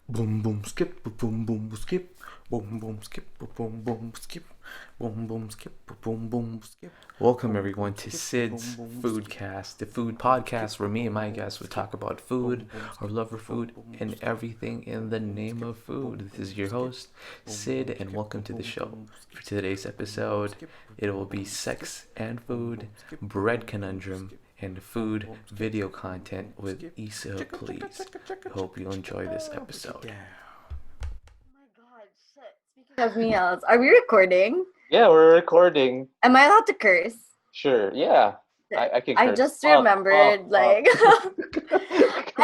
Boom boom skip boom boom skip boom boom skip boom boom skip boom boom skip boom boom skip. Welcome everyone to Sid's Foodcast, the food podcast where me and my guests would talk about food, our love for food, and everything in the name of food. This is your host, Sid, and welcome to the show. For today's episode, it will be sex and food, bread conundrum, and food video content with Issaplease. Hope you enjoy this episode. Oh my god, shit. Speaking of meals, are we recording? Yeah, we're recording. Am I allowed to curse? Sure. Yeah, I can I curse. just remembered, I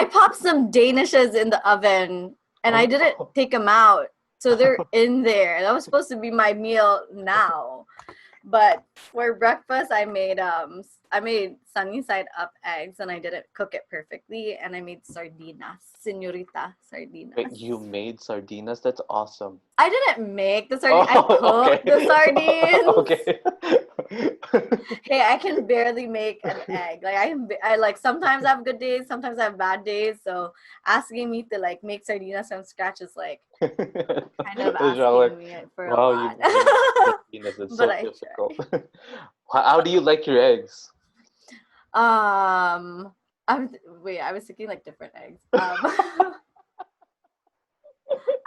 popped some Danishes in the oven and I didn't take them out. So they're in there. That was supposed to be my meal now. But for breakfast, I made sunny side up eggs and I didn't cook it perfectly. And I made sardinas, señorita sardinas. Wait, you made sardinas? That's awesome. I didn't make the sardines. I cooked the sardines. Okay. Hey, I can barely make an egg. I like sometimes I have good days, sometimes I have bad days. So asking me to like make sardinas from scratch is like kind of asking me for a lot. Sardinas, it's so difficult. How do you like your eggs? I was thinking like different eggs.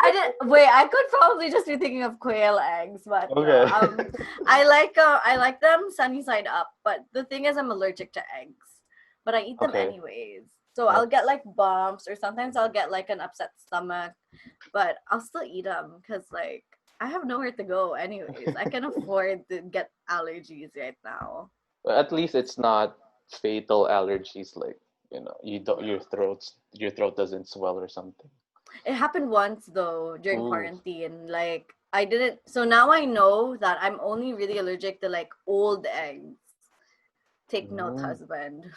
I could probably just be thinking of quail eggs, but Okay. I like them sunny side up. But the thing is, I'm allergic to eggs, but I eat them anyways. So I'll get like bumps, or sometimes I'll get like an upset stomach, but I'll still eat them because like I have nowhere to go anyways. I can afford to get allergies right now. Well, at least it's not fatal allergies, like you don't your throat doesn't swell or something. It happened once though during Ooh. quarantine. Like I didn't. So now I know that I'm only really allergic to like old eggs. Take note, husband.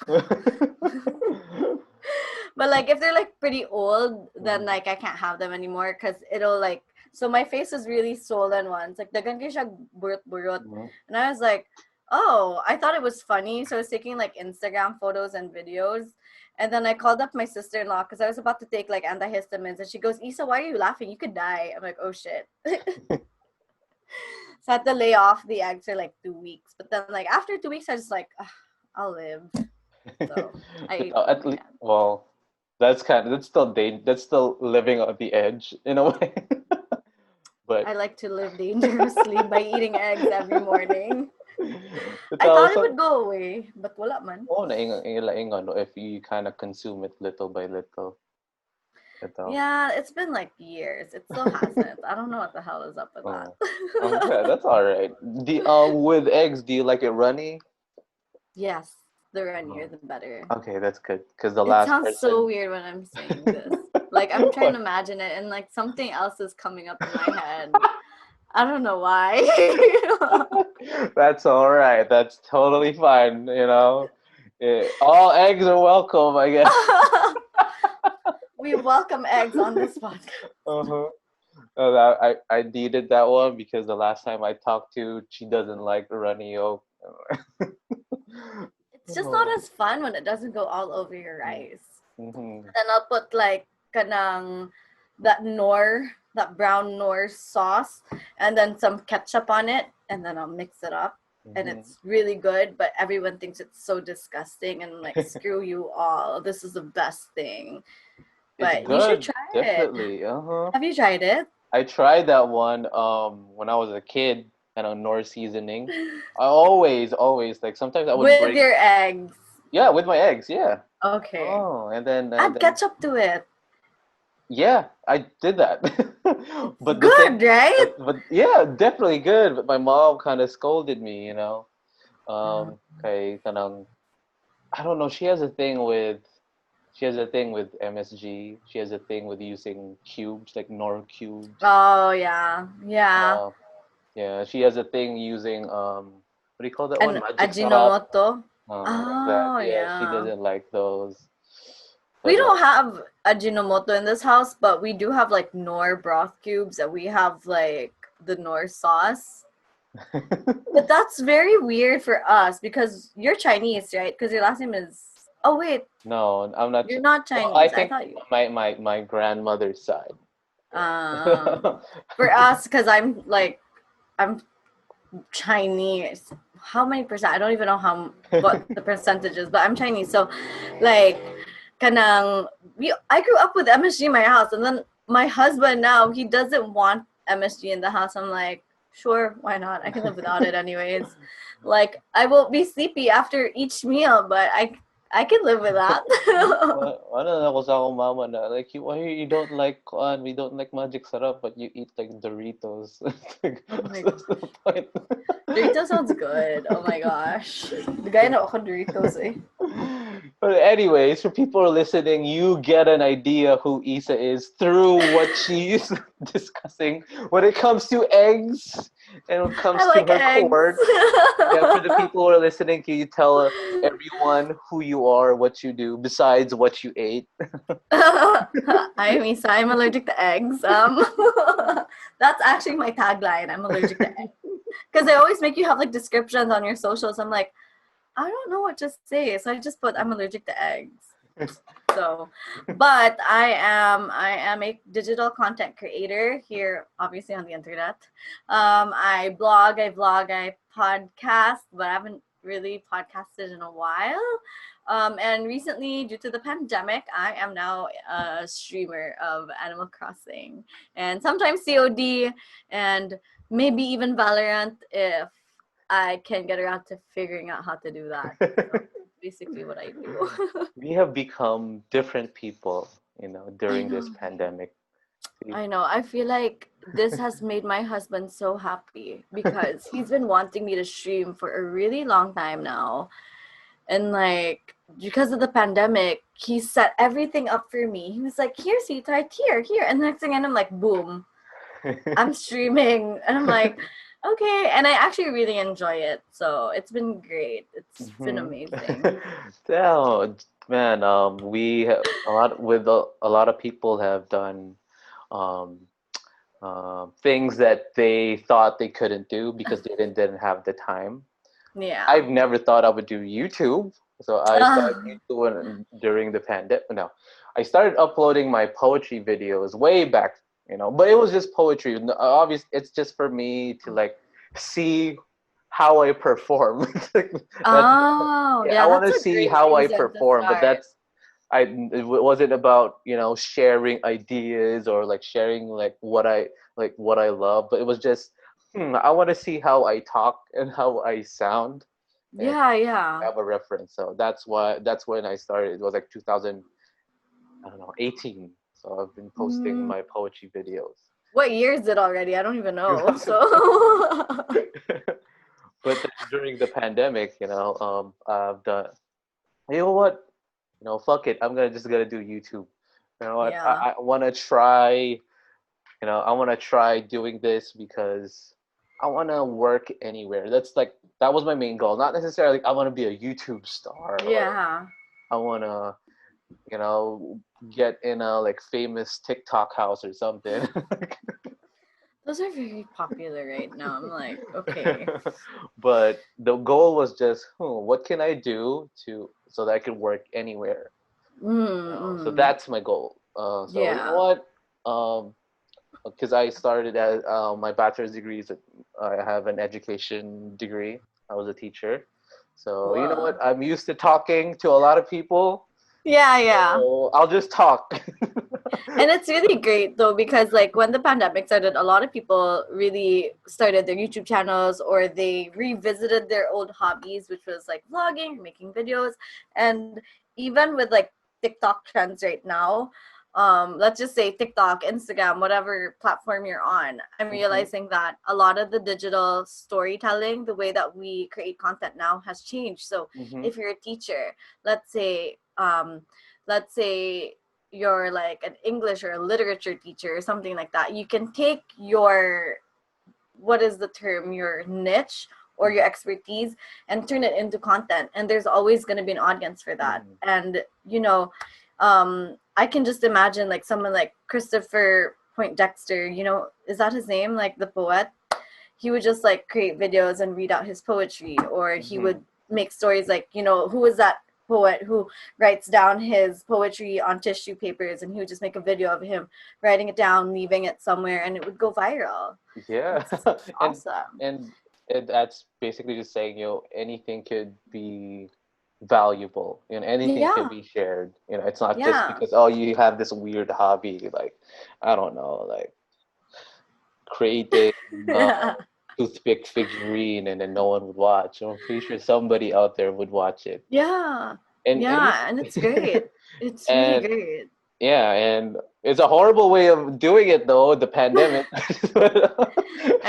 But like if they're like pretty old, then like I can't have them anymore because it'll like. So my face was really swollen once. Like dagan kay siya burot. And I was like, oh, I thought it was funny. So I was taking like Instagram photos and videos. And then I called up my sister-in-law because I was about to take like antihistamines. And she goes, Isa, why are you laughing? You could die. I'm like, oh shit. So I had to lay off the eggs for like 2 weeks. But then like after 2 weeks, I was just like, I'll live. So At least, well, that's still living on the edge in a way. But I like to live dangerously by eating eggs every morning. it's I thought also, it would go away, but wala man. if you kind of consume it little by little. Yeah, it's been like years. It still hasn't. I don't know what the hell is up with that. Okay, that's all right. With eggs, do you like it runny? Yes, the runnier the better. Okay, that's good. Because the It last sounds person. so weird when I'm saying this. Like I'm trying to imagine it, and like something else is coming up in my head. I don't know why. That's all right. That's totally fine. All eggs are welcome, I guess. We welcome eggs on this podcast. Uh-huh. I needed that one because the last time I talked to, she doesn't like runny yolk. It's just not as fun when it doesn't go all over your rice. Mm-hmm. Then I'll put like kanang that brown nor sauce, and then some ketchup on it, and then I'll mix it up. And it's really good, but everyone thinks it's so disgusting and like screw you all. This is the best thing. But you should try definitely. it. Have you tried it? I tried that one when I was a kid, Nor seasoning. I always like sometimes I would with your eggs. Yeah, with my eggs, yeah. Okay. Oh, and then add ketchup to it. Yeah, I did that. But good, right? But yeah, definitely good. But my mom kind of scolded me, Okay, kanang, I don't know. She has a thing with MSG. She has a thing with using cubes, like Nor cubes. Oh yeah, yeah. Yeah, she has a thing using what do you call that one? Magic Ajinomoto. Yeah, she doesn't like those. We don't have Ajinomoto in this house, but we do have like Nor broth cubes, and we have like the Nor sauce. But that's very weird for us because you're Chinese, right? Because your last name is. Oh wait. No, I'm not. You're not Chinese. Well, I think thought you. my grandmother's side. For us, because I'm Chinese. How many percent? I don't even know what the percentage is, but I'm Chinese. So, like, kanang I grew up with MSG in my house, and then my husband now he doesn't want MSG in the house. I'm like, sure, why not? I can live without it anyways. Like, I will be sleepy after each meal, but I can live with that. Ano na ako sa akong mama na, like, why you don't like, we don't like Magic Sarap, but you eat, like, Doritos. Like, Oh my what's the point? Doritos sounds good. Oh my gosh. The guy na ako Doritos eh. But anyways, for people listening, you get an idea who Isa is through what she's discussing when it comes to eggs and when it comes I to like her eggs. court. Yeah, for the people who are listening, can you tell everyone who you are, what you do, besides what you ate? I'm Isa. I'm allergic to eggs. That's actually my tagline. I'm allergic to eggs. Because they always make you have like descriptions on your socials. I'm like, I don't know what to say, so I just put I'm allergic to eggs. So, but I am a digital content creator here, obviously on the internet. I blog, I vlog, I podcast, but I haven't really podcasted in a while. And recently, due to the pandemic, I am now a streamer of Animal Crossing and sometimes COD and maybe even Valorant if I can get around to figuring out how to do that. So basically what I do. We have become different people, I during this know. pandemic. I know. I feel like this has made my husband so happy because he's been wanting me to stream for a really long time now. And like because of the pandemic, he set everything up for me. He was like, here, sweetheart, here. And the next thing, and I'm like, boom, I'm streaming. And I'm like, okay. And I actually really enjoy it. So it's been great. It's been amazing. Oh, man, we have a lot of people have done um, things that they thought they couldn't do because they didn't have the time. Yeah. I've never thought I would do YouTube, so I started Ah, YouTube during the pandemic. No, I started uploading my poetry videos way back, but it was just poetry. Obviously, it's just for me to like see how I perform. That's oh, yeah, I yeah, want that's to a see great how I reason to perform, but start. it wasn't about sharing ideas or like sharing what I love, but it was just I want to see how I talk and how I sound and Yeah, yeah. have a reference. So that's when I started. It was like 2000, I don't know, 18. So I've been posting Mm, my poetry videos. what year is it already? I don't even know. 2000. So, But then during the pandemic, I've done. You know what? Fuck it. I'm gonna do YouTube. You know what? yeah. I want to try. I want to try doing this because I want to work anywhere. That was my main goal. Not necessarily I want to be a YouTube star or Yeah. I want to, you know, get in a like famous TikTok house or something. Those are very popular right now. I'm like, okay. But the goal was just, what can I do so that I can work anywhere? So Mm-mm. that's my goal. So you know Yeah. what? Because I started at my bachelor's degree I have an education degree. I was a teacher. So you know what? Whoa. I'm used to talking to a lot of people. Yeah, yeah. So I'll just talk. And it's really great though because like when the pandemic started, a lot of people really started their YouTube channels or they revisited their old hobbies, which was like vlogging, making videos, and even with like TikTok trends right now, let's just say TikTok, Instagram, whatever platform you're on, I'm Mhm, realizing that a lot of the digital storytelling, the way that we create content now has changed. So mhm, if you're a teacher, let's say let's say you're like an English or a literature teacher or something like that, you can take your what is the term, your niche or your expertise and turn it into content. And there's always going to be an audience for that. mhm, And I can just imagine like someone like Christopher Point Dexter, is that his name? Like the poet? He would just like create videos and read out his poetry, or he mhm, would make stories like, who was that poet who writes down his poetry on tissue papers, and he would just make a video of him writing it down, leaving it somewhere, and it would go viral. Yeah. It's and awesome. and that's basically just saying, anything could be valuable. Anything could Yeah. be shared. It's not just Yeah. because you have this weird hobby, like, I don't know, like creating Yeah. toothpick figurine, and then no one would watch. I'm pretty sure somebody out there would watch it. Yeah. And Yeah. And it's great. It's really and great. yeah, and it's a horrible way of doing it, though, the pandemic. but,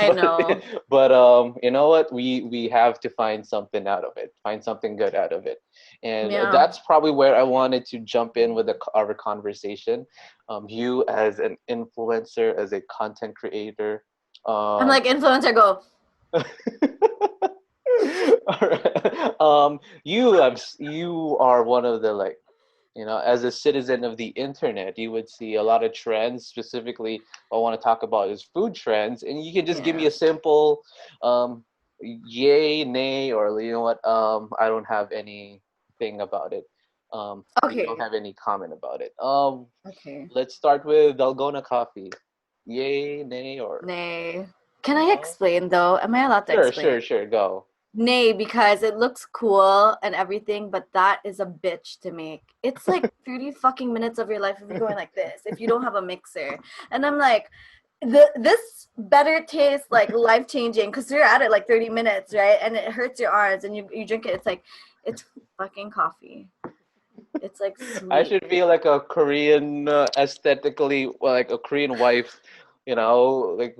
I know. but you know what? We have to find something out of it. Find something good out of it. And Yeah. that's probably where I wanted to jump in with our conversation. You as an influencer, as a content creator. I'm like, influencer, go. All right. You are one of the, like, as a citizen of the internet, you would see a lot of trends. Specifically, what I want to talk about is food trends, and you can just give me Yeah. a simple, yay, nay, or you know what? I don't have anything about it. You Okay. don't have any comment about it. Okay. Let's start with Dalgona coffee. Yay, nay, or Nay. Can I no? explain though? Am I allowed to explain? Sure, go. Nay, because it looks cool and everything, but that is a bitch to make. It's like 30 fucking minutes of your life if you're going like this, if you don't have a mixer. And I'm like, this better taste like life changing because you're at it like 30 minutes, right? And it hurts your arms and you drink it. It's like, it's fucking coffee. It's like sweet. I should be like a Korean, aesthetically, well, like a Korean wife, like.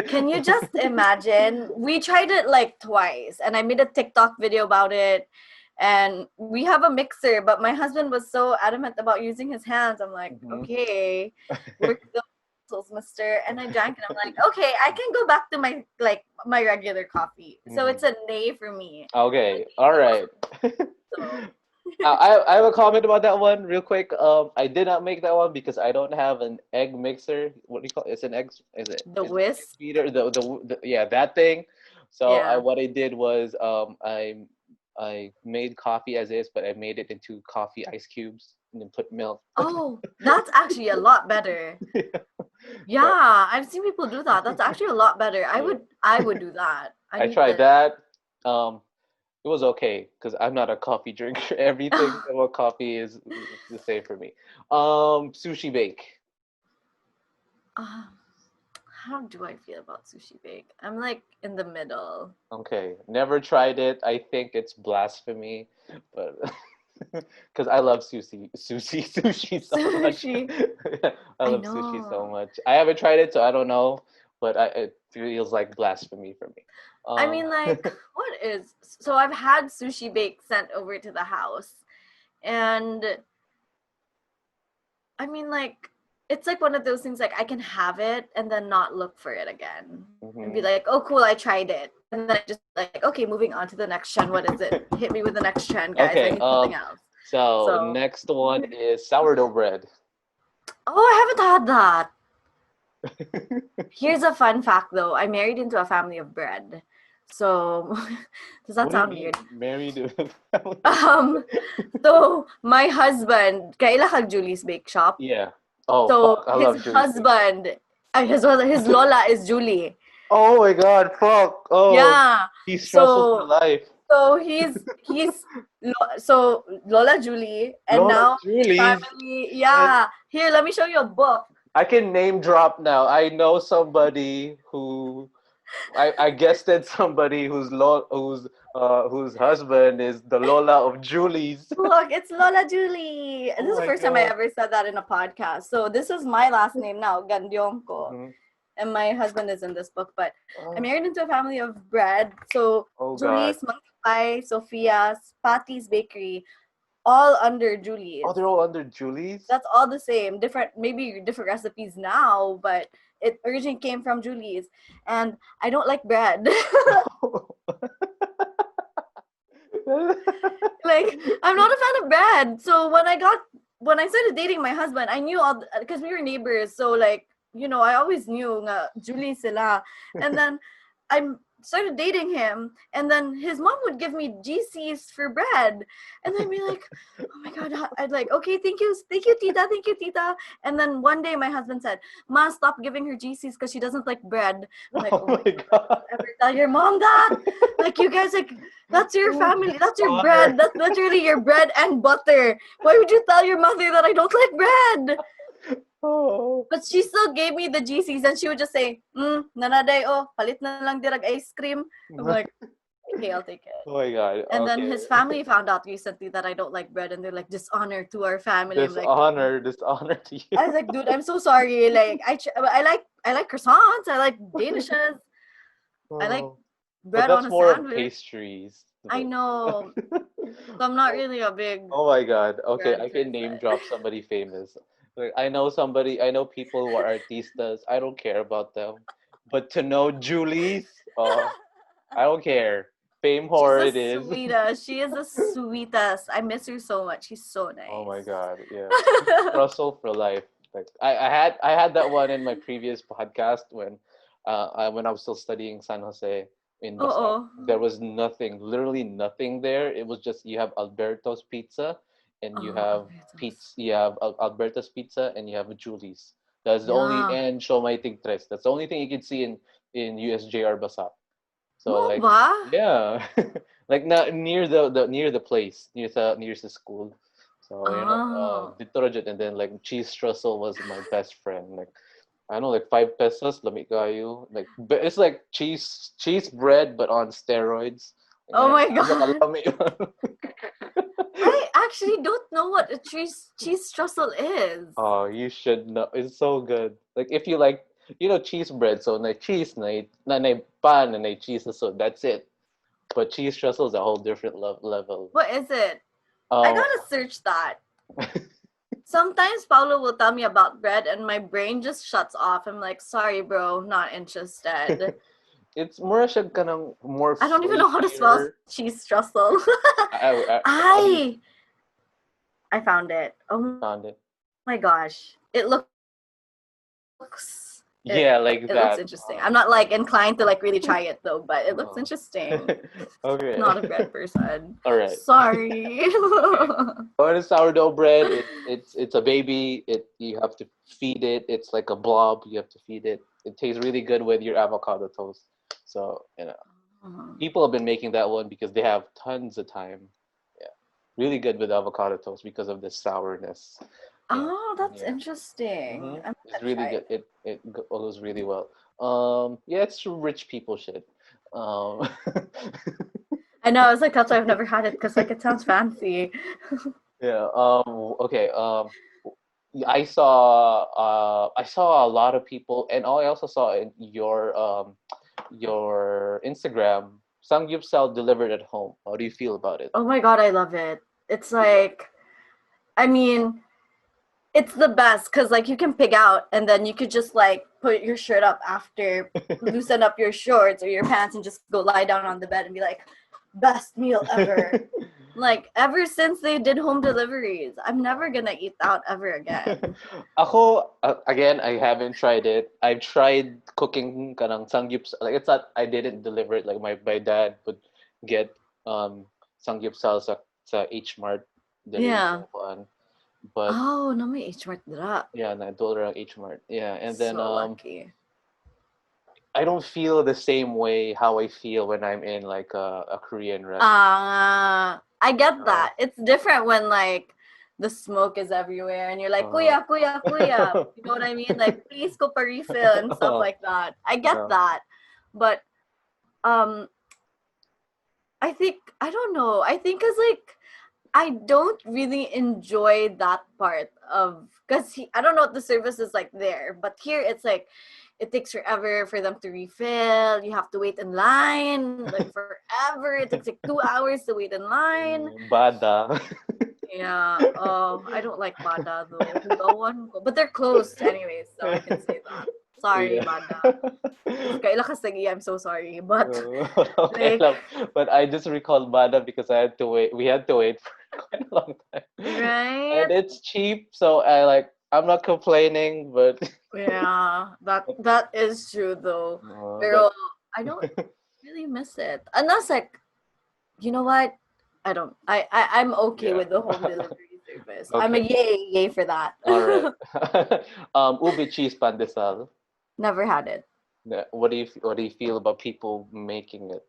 Can you just imagine? We tried it like twice, and I made a TikTok video about it. And we have a mixer, but my husband was so adamant about using his hands. I'm like, okay, work the muscles, mister. And I drank it. I'm like, okay, I can go back to my regular coffee. So it's a nay for me. Okay, all right. So. I have a comment about that one real quick. I did not make that one because I don't have an egg mixer. What do you call it? It's an egg. Is it The whisk? beater? The yeah, that thing. So Yeah. what I did was I made coffee as is, but I made it into coffee ice cubes and then put milk. Oh, that's actually a lot better. Yeah, I've seen people do that. That's actually a lot better. I would do that. I tried that. It was okay because I'm not a coffee drinker. Everything about coffee is the same for me. Sushi bake. How do I feel about sushi bake? I'm like in the middle. Okay, never tried it. I think it's blasphemy, but because I love sushi so much. I love sushi so much. I haven't tried it, so I don't know, but it feels like blasphemy for me. I mean, like, so I've had sushi bake sent over to the house, and I mean, like, it's like one of those things, like, I can have it and then not look for it again and be like, oh, cool, I tried it. And then I just like, okay, moving on to the next trend. What is it? Hit me with the next trend, guys. Okay, I need something else. So next one is sourdough bread. Oh, I haven't had that. Here's a fun fact, though. I married into a family of bread. So, does that sound weird? Married into a family. So my husband, kaila kag Julie's Bake Shop. Yeah. Oh, so fuck, I love his Julie's husband, his Lola is Julie. Oh my God! Fuck! Oh. Yeah. He's stressful for life. So he's so Lola Julie, and Lola now Julie. family. Yeah. Here, let me show you a book. I can name drop now. I know somebody who, I guested somebody whose husband is the Lola of Julie's. Look, it's Lola Julie. Oh This is the first time I ever said that in a podcast. So this is my last name now, Gandyongko. Mm-hmm. And my husband is in this book, but I'm married into a family of bread. So Julie's, Monkey Pie, Sophia's, Patty's Bakery, all under Julie's. Oh, they're all under Julie's? That's all the same. Maybe different recipes now, but it originally came from Julie's. And I don't like bread. Like, I'm not a fan of bread. So when I started dating my husband, I knew because we were neighbors. So like, I always knew Julie sila. And then started dating him, and then his mom would give me GCs for bread, and I'd be like, oh my god, I'd like, okay, thank you tita. And then one day my husband said, Ma, stop giving her GCs because she doesn't like bread. I'm like, oh my god, ever tell your mom that? Like, you guys, like, that's your family, that's your bread, that's literally your bread and butter. Why would you tell your mother that I don't like bread? Oh. But she still gave me the GCs, and she would just say, nanaday, palit na lang dirag ice cream. I'm like, okay, I'll take it. Oh my god. And okay. then his family found out recently that I don't like bread, and they're like, dishonor to our family. Dishonor to you. I was like, dude, I'm so sorry. Like, I like croissants. I like danishes. I like bread but that's on a more sandwich. Of pastries. I know. So I'm not really a big. Oh my god. Okay, bread I can name person. drop somebody famous. Like, I know people who are artistas. I don't care about them. But to know Julie's, I don't care. Fame whore it is. Sweetest. She is the sweetest. I miss her so much. She's so nice. Oh my god, yeah. Russell for life. Like I had that one in my previous podcast when I was still studying San Jose in Basak. There was literally nothing there. It was just you have Alberto's Pizza and you have Alberto's. you have Alberto's Pizza and you have Julie's. That's the only and Siomai Tigtres. That's the only thing you can see in USJR Basak. So like yeah, like not near the place near the school. So dito and then like cheese trussel was my best friend. Like I don't know, like 5 pesos, lami kayo. Like but it's like cheese bread but on steroids. Oh my god! Kalami. I actually don't know what a cheese trussel is. Oh, you should know. It's so good. Like if you like, cheese bread. So na cheese na pan and cheese. So that's it. But cheese trussel is a whole different level. What is it? I gotta search that. Sometimes Paulo will tell me about bread and my brain just shuts off. I'm like, sorry, bro, not interested. It's more more. I don't even know how to spell cheese trussel. I found it. Oh, found it. My gosh, it looks. It looks interesting. I'm not like inclined to like really try it though, but it looks interesting. Okay. Not a bread person. All right. Sorry. What is sourdough bread? It's a baby. You have to feed it. It's like a blob. You have to feed it. It tastes really good with your avocado toast. So people have been making that one because they have tons of time. Yeah, really good with avocado toast because of the sourness. Oh, that's interesting. Mm-hmm. It's really good. It goes really well. It's rich people shit. I know. I was like, that's why I've never had it because like it sounds fancy. Yeah. Okay. I saw a lot of people, and I also saw in your Instagram, samgyeopsal delivered at home. How do you feel about it? Oh my god, I love it. It's like, I mean, it's the best because like you can pick out and then you could just like put your shirt up after, loosen up your shorts or your pants and just go lie down on the bed and be like, best meal ever. Like ever since they did home deliveries, I'm never gonna eat out ever again. Ako, again, I haven't tried it. I've tried cooking kanang samgyeopsal. Like it's not, I didn't deliver it. Like my dad would get samgyeopsal sa H Mart. Yeah. But no may H Mart dira. Yeah, na dollar H Mart. Yeah, and then so lucky. I don't feel the same way how I feel when I'm in like a Korean restaurant. I get that. It's different when like the smoke is everywhere and you're like, kuya. You know what I mean? Like, please go for refill and stuff like that. I get that. But I think, I don't know. I think it's like, I don't really enjoy that part of, because I don't know what the service is like there, but here it's like, it takes forever for them to refill. You have to wait in line, like forever. It takes like 2 hours to wait in line. Bada. Yeah. Oh, I don't like Bada though. But they're closed anyways, so I can say that. Sorry, Bada. I'm so sorry, but but I just recalled Bada because I had to wait. We had to wait for quite a long time. Right. And it's cheap, so I'm not complaining, but yeah, that is true though. Pero I don't really miss it. And that's like, you know what? I'm okay Yeah. with the home delivery service. I'm a Okay. yay for that. All right. Ube cheese pandesal. Never had it. What do you feel about people making it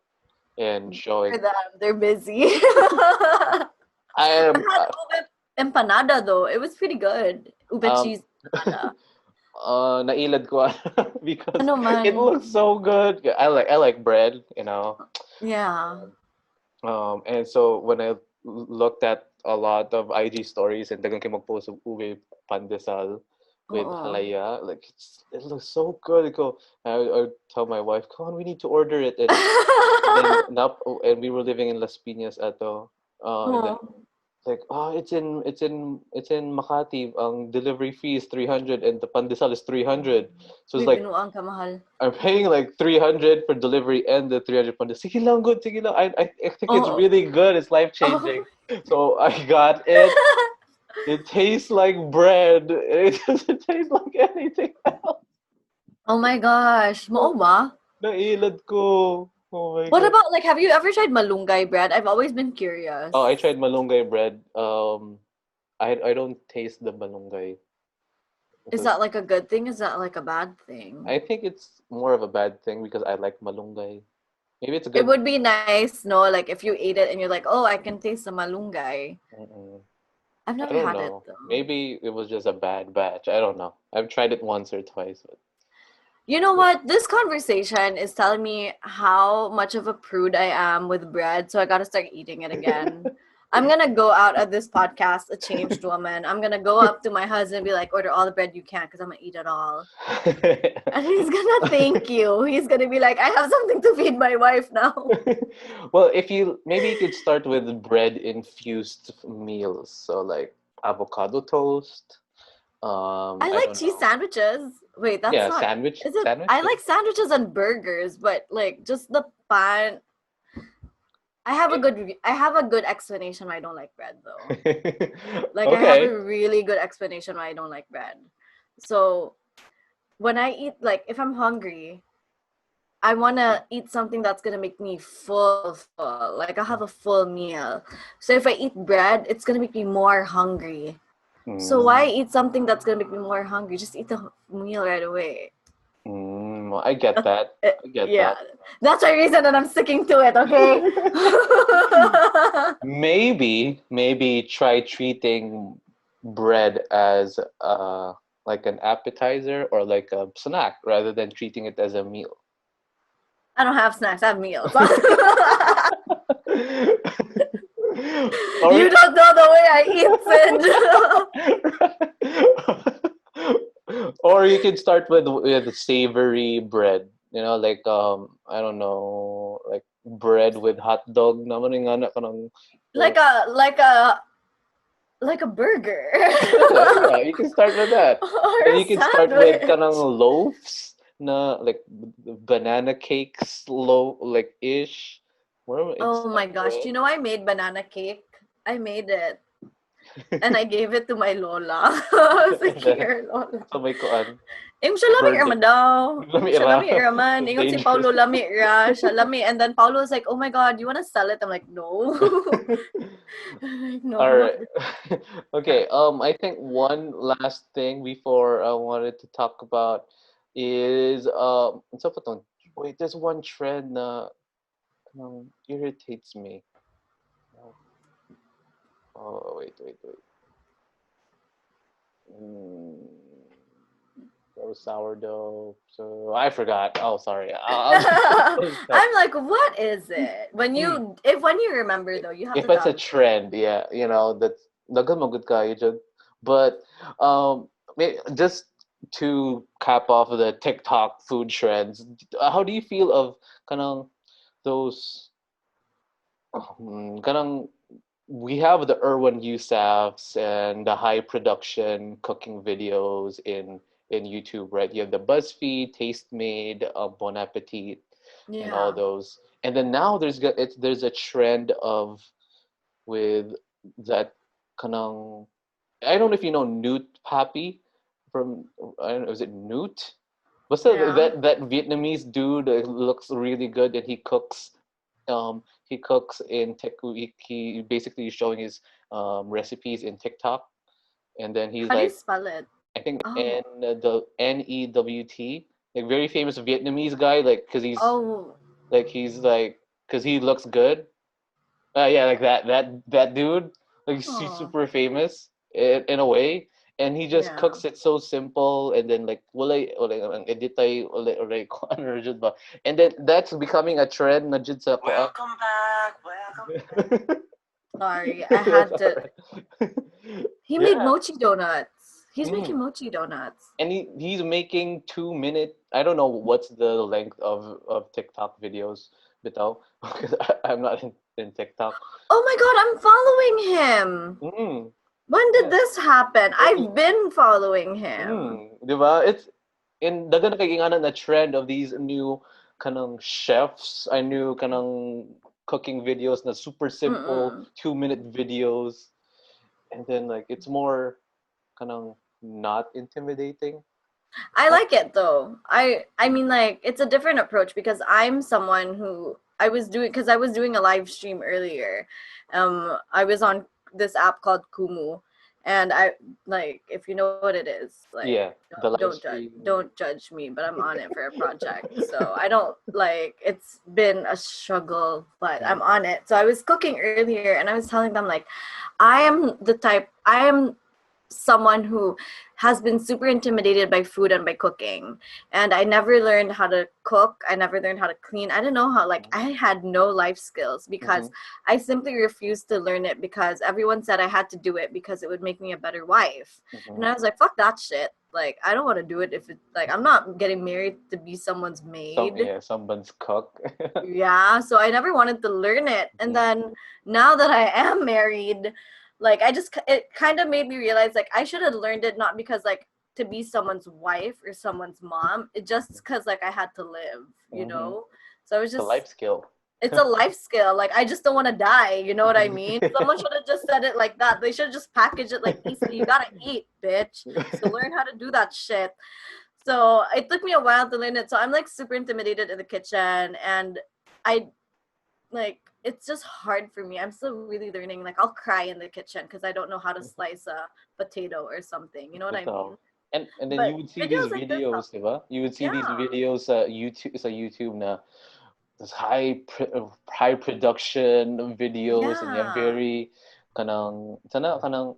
and For showing? them, they're busy. I I am had ube empanada though. It was pretty good. Ube um cheese empanada. nailad ko because Ano it man. looks so good. I like bread, you know. Yeah. And so when I looked at a lot of IG stories and dagang kay mag-post of ube pandesal with Oo. halaya, like it looks so good. I tell my wife, come on, we need to order it. And then and we were living in Las Piñas ato. And then Oo. like, it's in Makati. Delivery fee is 300 and the pandesal is 300. So it's Uy, like binuang ka mahal. I'm paying like 300 for delivery and the 300 pandesal. Sige lang, good. Sige lang. I think it's Oh. really good. It's life changing. Oh. So I got it. It tastes like bread. It doesn't taste like anything else. Oh my gosh. Mao ba? Nailad ko. Oh my What god. about like have you ever tried malunggay bread? I've always been curious. Oh, I tried malunggay bread. I don't taste the malunggay. Is that like a good thing? Is that like a bad thing? I think it's more of a bad thing because I like malunggay. Maybe it's It good. would be nice, no, like if you ate it and you're like, oh, I can taste the malunggay. Mm-mm. I've I never don't had it know. though. Maybe it was just a bad batch. I don't know. I've tried it once or twice, but You know what? This conversation is telling me how much of a prude I am with bread, so I gotta start eating it again. I'm gonna go out of this podcast a changed woman. I'm gonna go up to my husband and be like, order all the bread you can because I'm gonna eat it all. And he's gonna thank you. He's gonna be like, I have something to feed my wife now. Well, if you maybe you could start with bread infused meals. So like avocado toast. I I like don't cheese know. sandwiches. Wait, that's Yeah, not. sandwich Is it? I sandwiches. like sandwiches and burgers, but like just the pan. I have a good explanation why I don't like bread though. Like I have a Okay. really good explanation why I don't like bread. So when I eat, like if I'm hungry, I wanna eat something that's gonna make me full. Like I have a full meal. So if I eat bread, it's gonna make me more hungry. So why Mm, eat something that's gonna make me more hungry? Just eat the meal right away. well, I get that. I get Yeah, that. that's my reason, and I'm sticking to it. Okay. Maybe try treating bread as like an appetizer or like a snack rather than treating it as a meal. I don't have snacks. I have meals. Or You don't know the way I eat, Sid. or you can start with savory bread. Like I don't know, like bread with hot dog. Naman yung anak ko ng like a like a like a burger yeah, you can start with that. or And a you can start with kanang sandwich. loaves na like banana cakes low like ish. Where it's Oh not my gosh! Do bread. you know I made banana cake? I made it and I gave it to my lola. I was like, And then here, lola. so may kuan Siya lami burned ra it. man daw. Siya Lamira. lami ra man. Ingon si Dangerous. Paulo lami ra. Siya lami. And then Paulo was like, oh my God, you want to sell it? I'm like, no. I'm like, no, All I'm not right. doing Okay. I think one last thing before I wanted to talk about is what's up with wait, there's one trend na irritates me. Oh, wait. Mm, that was sourdough. So I forgot. Oh, sorry. I'll check. I'm like, what is it? When you remember though, you have to If it's a tell me. trend, yeah, that's dagan mo gud kayo dyan. But just to cap off the TikTok food trends, how do you feel of kanang those kanang we have the Irwin Yusafs and the high production cooking videos in YouTube, right? You have the BuzzFeed, Taste Made, Bon Appetit, and all Yeah. those. And then now there's a trend of with that kanang I don't know if you know Newt Pappy from I don't know, is it Newt? What's that Vietnamese dude looks really good and he cooks in tech. He basically is showing his recipes in TikTok, and then he's How do you like, spell it? I think Oh. the NEWT, like very famous Vietnamese guy, like Oh. he's like because he looks good. Yeah, like that dude, like he's Oh. super famous in a way, and he just Yeah. cooks it so simple, and then like wala ang edit ay wala ko ano jud ba, and then that's becoming a trend na jud sa Welcome back. Welcome. Sorry, I had to. He made Yeah. mochi donuts. He's Mm. making mochi donuts. And he's making 2 minute. I don't know what's the length of TikTok videos, bitaw, because I'm not in TikTok. Oh my god, I'm following him. Mm. When did Yeah. this happen? And I've been following him. di ba? It's in dagan kay na trend of these new kanang chefs, I knew kanang cooking videos na super simple Mm-mm. 2 minute videos, and then like it's more kanang not intimidating. I like it though. I mean like it's a different approach because I'm someone who I was doing a live stream earlier. I was on this app called Kumu, and I like if you know what it is, like Yeah, the live stream. don't judge me, but I'm on it for a project. So I don't like it's been a struggle, but I'm on it. So I was cooking earlier and I was telling them like I am someone who has been super intimidated by food and by cooking, and I never learned how to cook. I never learned how to clean. I didn't know how, like I had no life skills because I simply refused to learn it because everyone said I had to do it because it would make me a better wife. And I was like, fuck that shit. Like I don't want to do it if it like I'm not getting married to be someone's maid. Someone's cook. Yeah, so I never wanted to learn it. And then now that I am married, like it kind of made me realize like I should have learned it not because like to be someone's wife or someone's mom, it just because like I had to live, you know. So I was It's a just life skill. it's a life skill. Like I just don't want to die, you know what I mean? Someone should have just said it like that. They should just package it like Issa, you gotta eat, bitch. So learn how to do that shit. So it took me a while to learn it. So I'm like super intimidated in the kitchen, and I like it's just hard for me. I'm still really learning. Like I'll cry in the kitchen because I don't know how to slice a potato or something. You know what I mean? And then you But would see these videos like this help. videos, diba? You would see these Yeah. videos YouTube na this high production videos, and you have Yeah. very kanang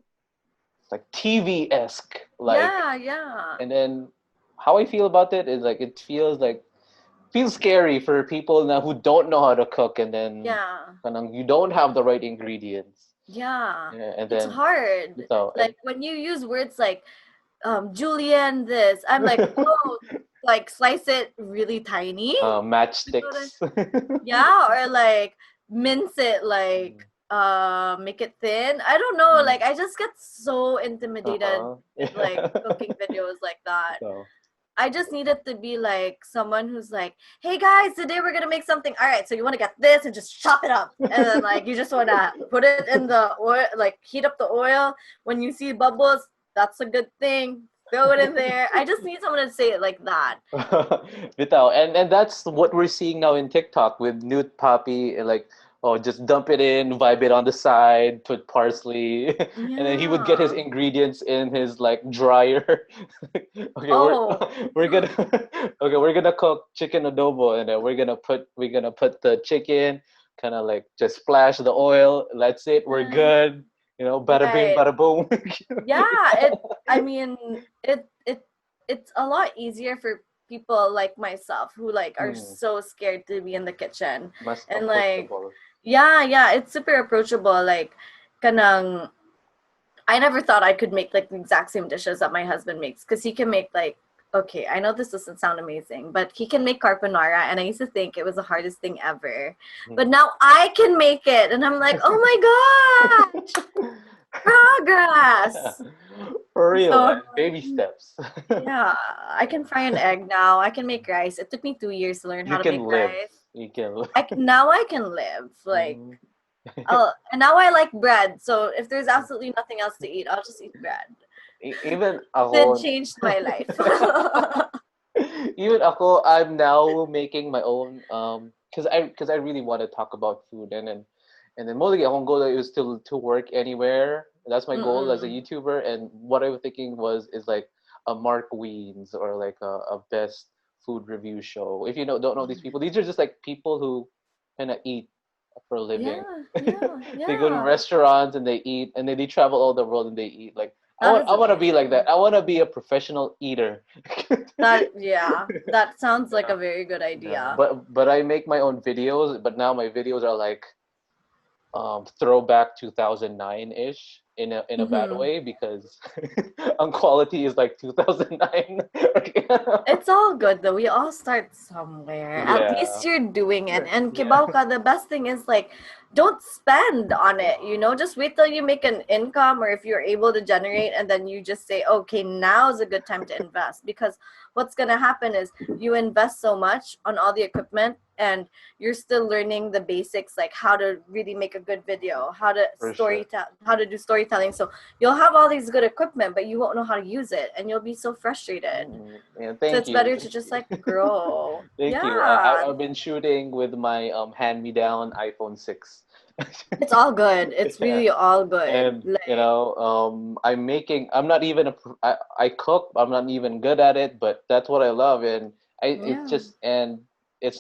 like TV-esque, like. Yeah. And then how I feel about it is like it feels scary for people now who don't know how to cook, and then you don't have the right ingredients. Yeah. And It's then hard. so Like when you use words like julienne this, I'm like, oh, like slice it really tiny. matchsticks. Yeah, or like mince it, like make it thin. I don't know, like I just get so intimidated with like cooking videos like that. So, I just needed to be like someone who's like, hey guys, today we're gonna make something. All right, so you want to get this and just chop it up, and then like you just want to put it in the oil, like heat up the oil. When you see bubbles, that's a good thing. Throw it in there. I just need someone to say it like that. Bitaw. And that's what we're seeing now in TikTok with Newt Poppy, like, oh, just dump it in, vibe it on the side, put parsley, and then he would get his Yeah. ingredients in his like dryer. Okay, Oh. we're gonna we're gonna cook chicken adobo, and then we're gonna put the chicken, kind of like just splash the oil. That's it. We're good. You know, bada bing, Right. bada boom. Yeah, I mean, it's a lot easier for people like myself who like are so scared to be in the kitchen. And like yeah, it's super approachable. Like kanang I never thought I could make like the exact same dishes that my husband makes because he can make like okay, I know this doesn't sound amazing, but he can make carbonara, and I used to think it was the hardest thing ever. But now I can make it, and I'm like, oh my god, progress. For real, So, man. Baby steps. yeah, I can fry an egg now. I can make rice. It took me 2 years to learn how You to can make live. rice. You can live. Now I can live. Like, and now I like bread. So if there's absolutely nothing else to eat, I'll just eat bread. Even It changed my life. Even ako, I'm now making my own because I really want to talk about food and then mostly akong goal is to work anywhere. That's my goal as a Mm-mm. YouTuber. And what I was thinking is like a Mark Weens or like a best food review show. If you don't know these people, these are just like people who kind of eat for a living. Yeah, yeah, They go to yeah. restaurants and they eat, and then they travel all the world and they eat. Like That is I want to be like amazing. that. I want to be a professional eater. Yeah, that sounds like Yeah. a very good Yeah, idea. but I make my own videos, but now my videos are like throwback 2009 ish in a bad Mm-hmm. way because on quality is like 2009. It's all good though. We all start somewhere. At Yeah. least you're doing it. And Yeah. Kibauka, the best thing is like, don't spend on it. Just wait till you make an income or if you're able to generate, and then you just say, okay, now's a good time to invest. Because what's gonna happen is you invest so much on all the equipment, and you're still learning the basics, like how to really make a good video, For sure. how to do storytelling. So you'll have all these good equipment, but you won't know how to use it, and you'll be so frustrated. Yeah, So thank it's you. better to just like grow. Thank you. Yeah, I've been shooting with my hand-me-down iPhone 6. it's all good. It's Yeah. really all good. And Like, I'm not even I cook, I'm not even good at it, but that's what I love. And yeah. it's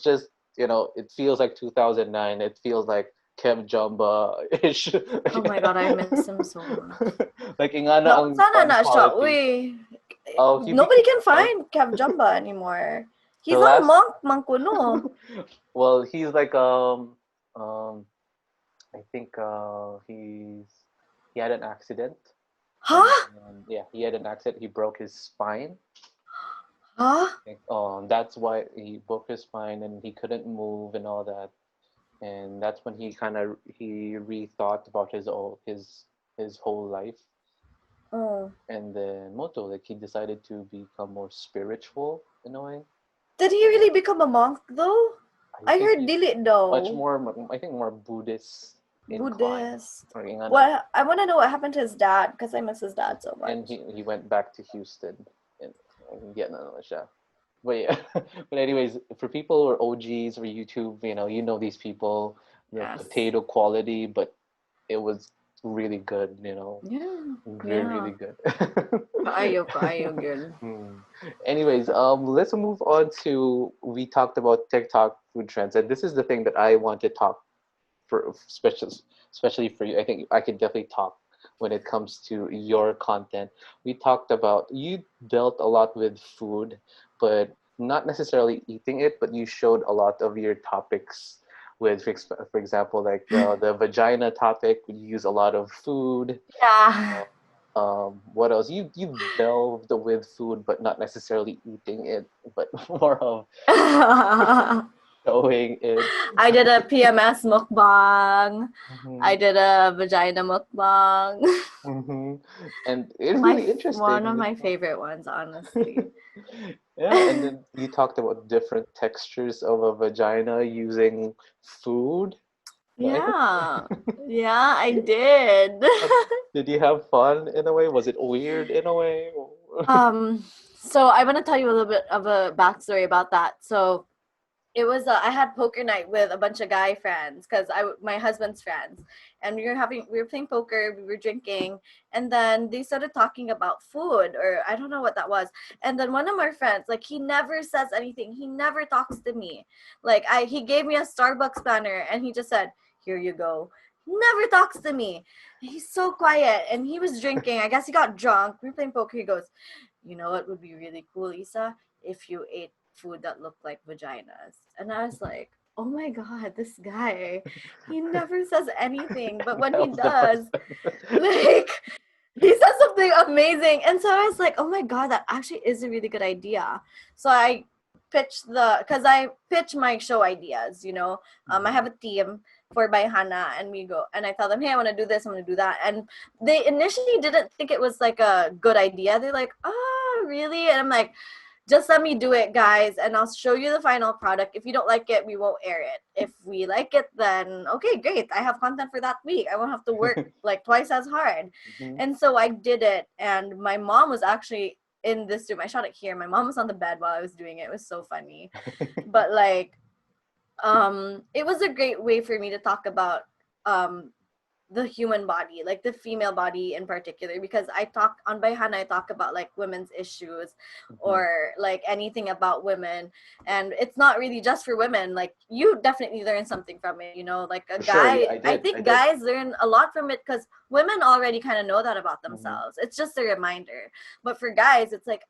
just, it feels like 2009. It feels like Kev Jumba ish. Oh my god, I miss him so much. Like ingana No, sana ang na siya. quality. Uy, Oh, he nobody became can a monk. find Kev Jumba anymore. The He's not a last monk, Mankuno. well, he's like I think he had an accident. And Huh? yeah, he had an accident. He broke his spine. Huh? Like, that's why he broke his spine and he couldn't move and all that. And that's when he rethought about his whole life. Oh. And then Moto, like, he decided to become more spiritual in a way. Did he really become a monk though? I I think heard he's dili much though. more, I think, more Buddhist inclined. Buddhist. Or yung ano. What? I want to know what happened to his dad because I miss his dad so And much. he went back to Houston and yeah, no, no, siya. But yeah, but anyways, for people who are OGs or YouTube, you know these people, the Yes. potato quality, but it was really good, Yeah. really, Yeah. really good. Kaayo, good. Hmm. Anyways, let's move on to we talked about TikTok food trends, and this is the thing that I want to talk for, especially for you. I think I can definitely talk when it comes to your content. We talked about you dealt a lot with food, but not necessarily eating it, but you showed a lot of your topics with, for example, like the vagina topic. You use a lot of food. Yeah. What else? You delved with food, but not necessarily eating it, but more of showing it. I did a PMS mukbang. I Mhm. did a vagina mukbang. Mm-hmm. And it's really One of interesting. my favorite ones, honestly. Yeah, and then you talked about different textures of a vagina using food. I think. Yeah. Yeah, I did. But did you have fun in a way? Was it weird in a way? um, so I want to tell you a little bit of a backstory about that. So it was I had poker night with a bunch of guy friends because my husband's friends, and we were playing poker, we were drinking, and then they started talking about food, or I don't know what that was. And then one of my friends, like, he never says anything, he never talks to me. Like, he gave me a Starbucks banner and he just said, here you go. Never talks to me. He's so quiet, and he was drinking. I guess he got drunk. We were playing poker. He goes, you know what would be really cool, Isa, if you ate food that looked like vaginas. And I was like, oh my god, this guy, he never says anything, but when That he was the first does, time. like, he says something amazing. And so I was like, oh my god, that actually is a really good idea. So I because I pitch my show ideas, I have a team for by Hannah, and we go and I tell them, hey, I want to do this, I want to do that. And they initially didn't think it was like a good idea. They're like, oh, really? And I'm like, just let me do it, guys, and I'll show you the final product. If you don't like it, we won't air it. If we like it, then okay, great. I have content for that week. I won't have to work like twice as hard. Mhm. And so I did it, and my mom was actually in this room. I shot it here. My mom was on the bed while I was doing it. It was so funny. But like, it was a great way for me to talk about the human body, like the female body in particular, because I talk on Bayhana, I talk about like women's issues or like anything about women, and it's not really just for women. Like you definitely learn something from it, you know, like a For sure, guy. I I did. think guys learn a lot from it because women already kind of know that about themselves. It's just a reminder, but for guys, it's like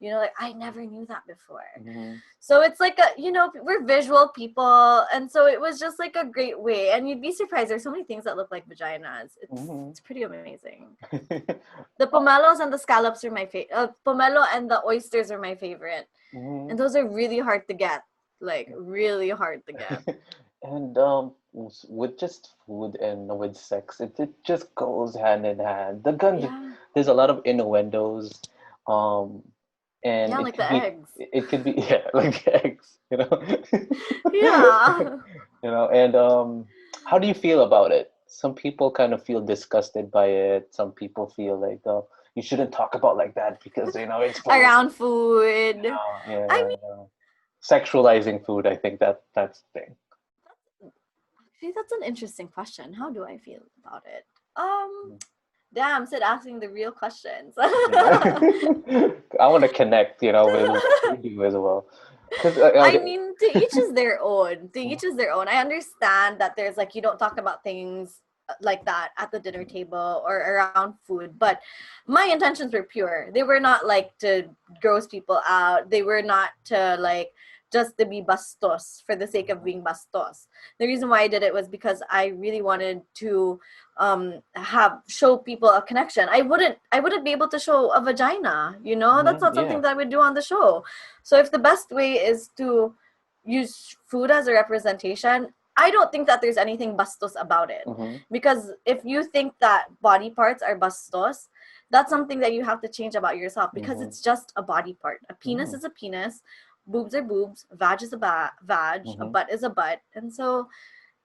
you know, like I never knew that before. So it's like you know, we're visual people, and so it was just like a great way. And you'd be surprised, there's so many things that look like vaginas. It's pretty amazing. The pomelos and the scallops are my favorite. Pomelo and the oysters are my favorite, and those are really hard to get, like really hard to get. And with just food and with sex, it just goes hand in hand. There's a lot of innuendos, and Yeah, like the eggs. it could be yeah, like eggs, you know. Yeah. You know, and how do you feel about it? Some people kind of feel disgusted by it. Some people feel like, oh, you shouldn't talk about like that because you know it's Around food. I mean, sexualizing food. I think that's the thing. actually, that's an interesting question. How do I feel about it? Damn, Sid asking the real questions. I want to connect, you know, with what you do as well. I mean, to each is their own. To each is their own. I understand that there's like, you don't talk about things like that at the dinner table or around food, but my intentions were pure. They were not like to gross people out. They were not to like just to be bastos for the sake of being bastos. The reason why I did it was because I really wanted to show people a connection. I wouldn't be able to show a vagina, you know. That's not something that I would do on the show. So if the best way is to use food as a representation, I don't think that there's anything bastos about it. Because if you think that body parts are bastos, that's something that you have to change about yourself, because it's just a body part. A penis is a penis, boobs are boobs, vag is a vag, a butt is a butt. And so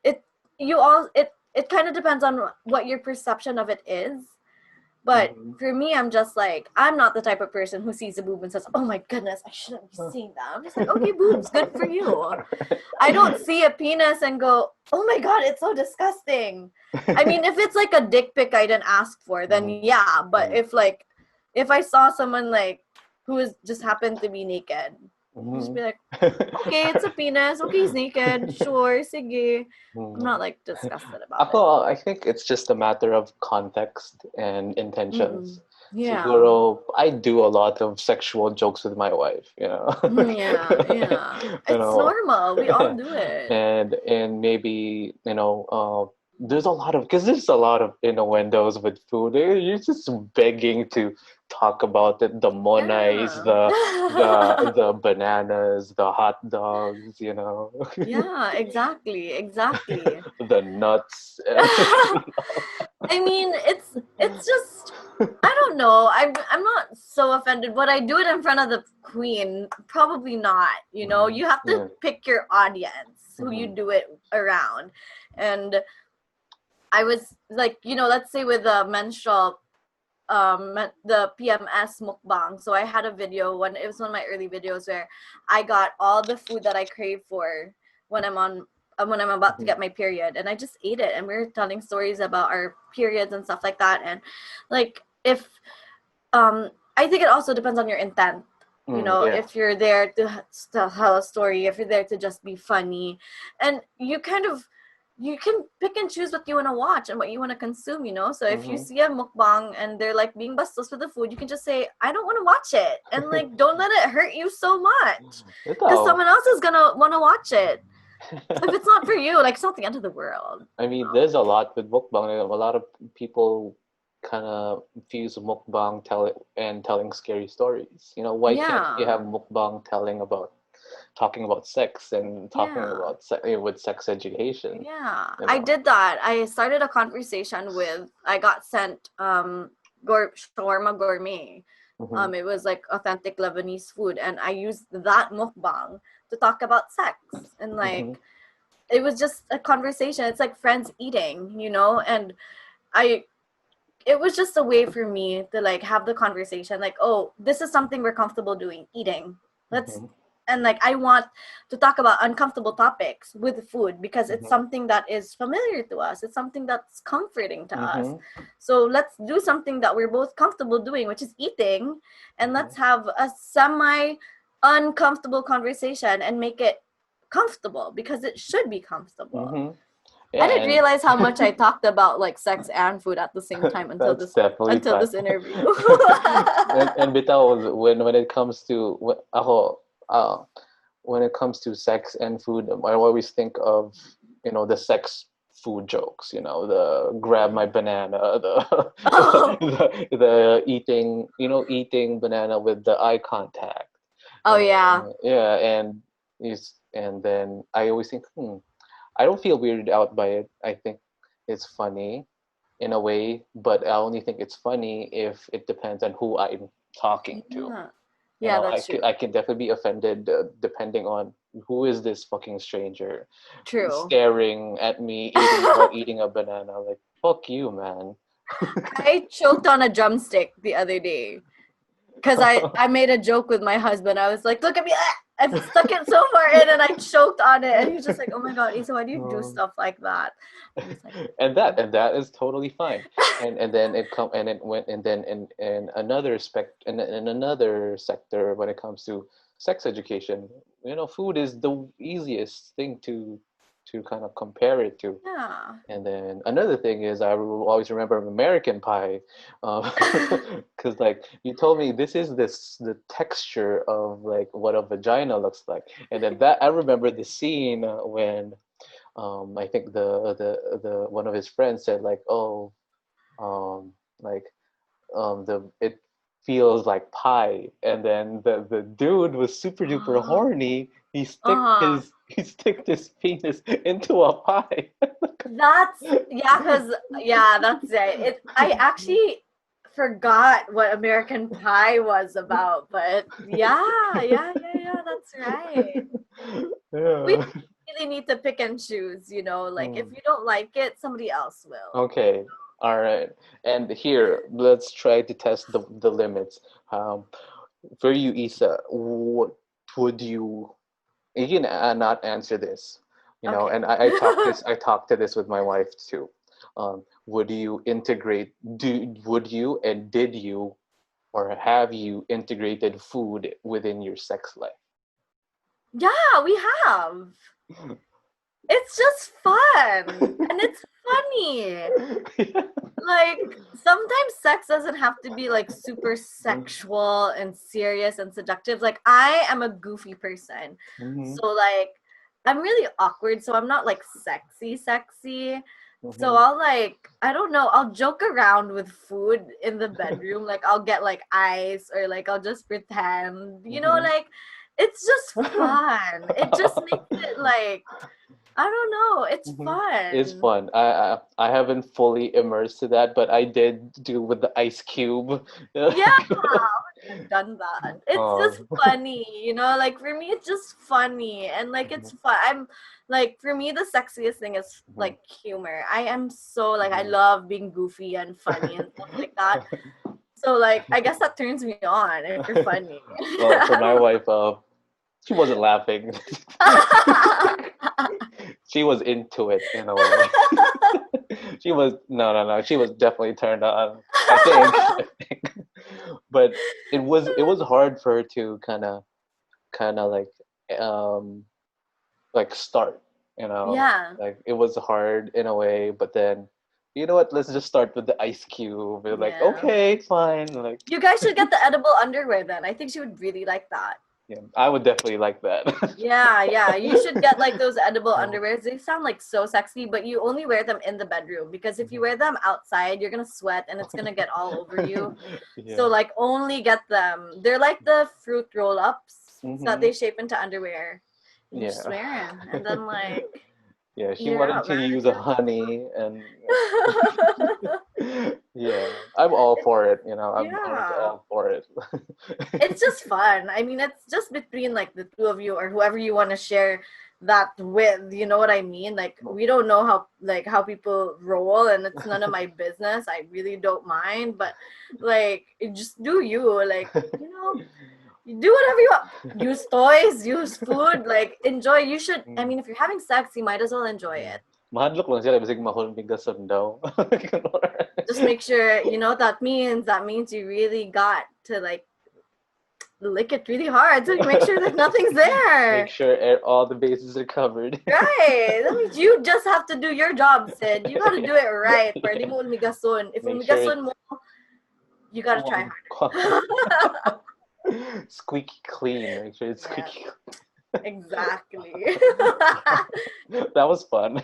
it kind of depends on what your perception of it is. But for me, I'm just like, I'm not the type of person who sees a boob and says, oh my goodness, I shouldn't be seeing that. I'm just like, okay, boobs, good for you. I don't see a penis and go, oh my God, it's so disgusting. I mean, if it's like a dick pic I didn't ask for, then yeah. But if I saw someone like who is just happened to be naked, I'll just be like, okay, it's a penis. Okay, he's naked. Sure, sige. I'm not like disgusted about it. I think it's just a matter of context and intentions. Yeah. Siguro, I do a lot of sexual jokes with my wife, you know. Yeah. It's normal. We all do it. And maybe, you know, there's a lot of innuendos with food. You're just begging to talk about it, the monais, the bananas, the hot dogs, you know. Yeah, exactly. The nuts. I mean, it's just, I don't know. I'm not so offended. Would I do it in front of the queen? Probably not. You know, you have to pick your audience who you do it around. And I was like, you know, let's say with the menstrual, the PMS mukbang. So I had a video it was one of my early videos where I got all the food that I crave for when I'm about to get my period, and I just ate it, and we were telling stories about our periods and stuff like that. And like, if I think it also depends on your intent. You know, if you're there to tell a story, if you're there to just be funny, and you can pick and choose what you want to watch and what you want to consume, you know? So if you see a mukbang and they're like being bastos with the food, you can just say, I don't want to watch it. And like, don't let it hurt you so much. Because someone else is going to want to watch it. If it's not for you, like, it's not the end of the world. I mean, there's a lot with mukbang. A lot of people kind of fuse mukbang telling scary stories. You know, why can't you have mukbang talking about sex and talking about with sex education? Yeah, you know? I did that. I started a conversation I got sent shawarma gourmet. It was like authentic Lebanese food, and I used that mukbang to talk about sex, and like it was just a conversation. It's like friends eating, you know. And it was just a way for me to like have the conversation, like, oh, this is something we're comfortable doing, eating. Let's and like I want to talk about uncomfortable topics with food because it's something that is familiar to us. It's something that's comforting to us. So let's do something that we're both comfortable doing, which is eating, and let's have a semi uncomfortable conversation and make it comfortable because it should be comfortable. Yeah, I didn't realize how much I talked about like sex and food at the same time until this interview. and bitaw, when it comes to when it comes to sex and food, I always think of the sex food jokes. The grab my banana, the eating banana with the eye contact. Oh yeah. Yeah, and then I always think, I don't feel weirded out by it. I think it's funny in a way, but I only think it's funny if it depends on who I'm talking to. Yeah, that's true. I can definitely be offended depending on who is this fucking stranger staring at me while eating a banana. Like, fuck you, man. I choked on a drumstick the other day because I made a joke with my husband. I was like, look at me. I stuck it so far in and I choked on it. And he was just like, oh my God, Issa, why do you do stuff like that? And that is totally fine. And then it went, and then in another in another sector, when it comes to sex education, food is the easiest thing to kind of compare it to. Yeah. And then another thing is, I will always remember American Pie, because like you told me this is the texture of like what a vagina looks like, and then that I remember the scene when I think the one of his friends said like, oh, it feels like pie, and then the dude was super duper horny. He sticked his penis into a pie. That's that's it. I actually forgot what American Pie was about, but that's right. Yeah. We really need to pick and choose, like if you don't like it, somebody else will. Okay. All right. And here, let's try to test the limits. For you, Issa, what would you can not answer this, Okay. and I talked to this with my wife too. Would you would you and did you or have you integrated food within your sex life? Yeah, we have. It's just fun and it's funny. Like sometimes sex doesn't have to be like super sexual and serious and seductive. Like I am a goofy person. So like I'm really awkward, so I'm not like sexy. So I'll like, I don't know, I'll joke around with food in the bedroom. Like I'll get like ice or like I'll just pretend, like it's just fun. It just makes it like, I don't know, it's fun. It's fun. I haven't fully immersed to that, but I did do with the ice cube. Yeah, I've done that. It's just funny, like for me it's just funny and like it's fun. I'm like, for me the sexiest thing is like humor. I am so like I love being goofy and funny and stuff like that. So like I guess that turns me on if you're funny. Well, for my wife, she wasn't laughing. She was into it in a way. She was no. She was definitely turned on. I think. But it was hard for her to kind of like start. Yeah. Like it was hard in a way, but then you know what? Let's just start with the ice cube. We're like, okay, fine. Like you guys should get the edible underwear then. I think she would really like that. Yeah, I would definitely like that. Yeah. You should get like those edible underwears. They sound like so sexy, but you only wear them in the bedroom because if you wear them outside, you're gonna sweat and it's gonna get all over you. Yeah. So like only get them. They're like the fruit roll-ups that they shape into underwear. You just wear them, and then like. Yeah, she wanted to use a honey and. Yeah, I'm all for it. I'm all for it. It's just fun. I mean, it's just between like the two of you or whoever you want to share that width. You know what I mean? Like we don't know how people roll, and it's none of my business. I really don't mind, but like just do you, like, you know, you do whatever you want. Use toys, use food, like enjoy. You should. I mean, if you're having sex, you might as well enjoy it. Mahadlok lang sila bisig mahol bigason daw. Just make sure you know what that means. That means you really got to like lick it really hard so you make sure that nothing's there. Make sure all the bases are covered. Right. That means you just have to do your job, Sid. You gotta do it right. Pwede mo umigason. If Make umigason mo, you gotta try harder. Squeaky clean. Make sure it's Yeah. squeaky clean. Exactly. That was fun.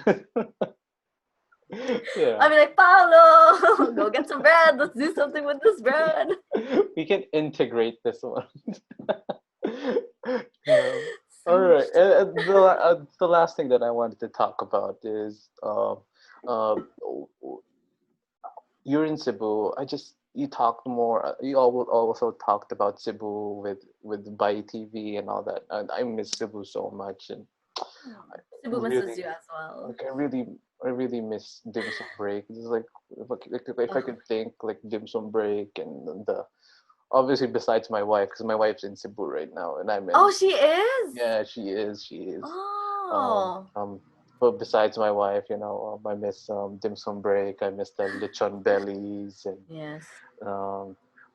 Yeah. I'll be like, Paolo, go get some bread. Let's do something with this bread. We can integrate this one. Yeah. All right. The last thing that I wanted to talk about is you're in Cebu. You talked more. You also talked about Cebu with Bai TV and all that. And I miss Cebu so much, and Cebu misses you as well. like I really miss dim sum break. It's like if I could think like dim sum break and the obviously besides my wife, because my wife's in Cebu right now and I'm in. Oh, she is? Yeah, she is. Oh. But besides my wife, I miss dim sum break. I miss the lechon bellies and Yes.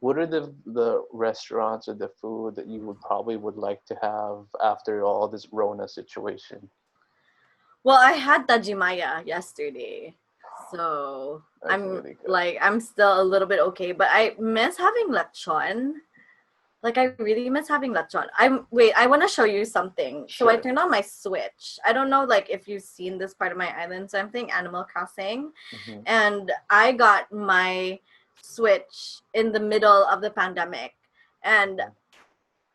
what are the restaurants or the food that you would like to have after all this Rona situation? Well, I had Tajimaya yesterday. So That's I'm really good. like I'm still a little bit okay, but I miss having lechon. Like I really miss having lechon. I want to show you something. So I Sure. turned on my Switch. I don't know like if you've seen this part of my island, so I'm playing Animal Crossing. Mhm. And I got my Switch in the middle of the pandemic. And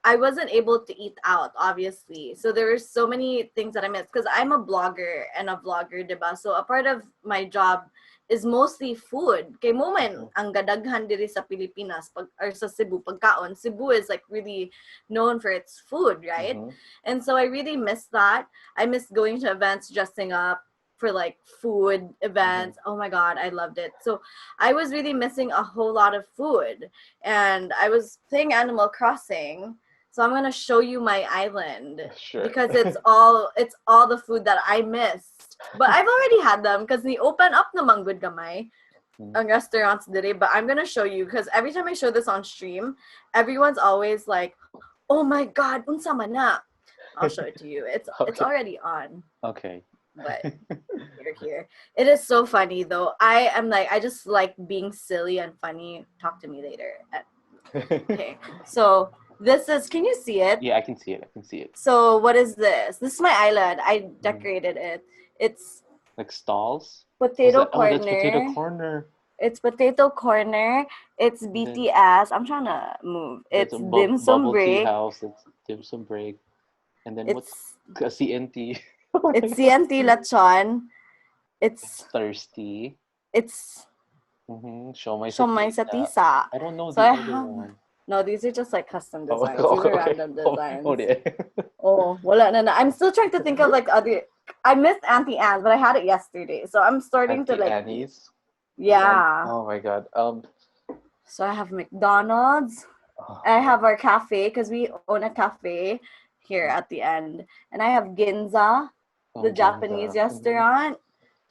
I wasn't able to eat out, obviously. So there were so many things that I missed because I'm a blogger and a vlogger, diba? So a part of my job is mostly food. Kay moment ang gadaghan diri sa Pilipinas or sa Cebu pagkaon. Cebu is like really known for its food, right? Mhm. And so I really miss that. I miss going to events, dressing up for like food events. Oh my god, I loved it. So I was really missing a whole lot of food, and I was playing Animal Crossing. So I'm gonna show you my island Sure. because it's all the food that I missed. But I've already had them because they open up namang good gamay ang restaurants today. But I'm gonna show you because every time I show this on stream, everyone's always like, "Oh my god, unsa man na?" I'll show it to you. It's Okay. already on. Okay. But here. It is so funny though. I just like being silly and funny. Talk to me later. Okay. So this is, can you see it? Yeah, I can see it. So what is this? This is my island. I decorated it. It's Like stalls? potato Oh, corner. that's potato corner. It's potato corner. It's BTS. I'm trying to move. It's That's a dim sum bubble tea break. house. It's dim sum break. And then It's what's CNT? it's CNT lechon. It's thirsty. it's Siomai siomai sa tisa. tisa. I don't know So the I other have one. no, these are just like custom Oh, designs. These are okay. random designs. Yeah. Oh, wala na. I'm still trying to think of like other. I missed Auntie Anne's, but I had it yesterday, so I'm starting to Auntie like. Annie's. Yeah. Oh my god. So I have McDonald's. I have our cafe because we own a cafe here at the end, and I have Ginza, the Japanese restaurant.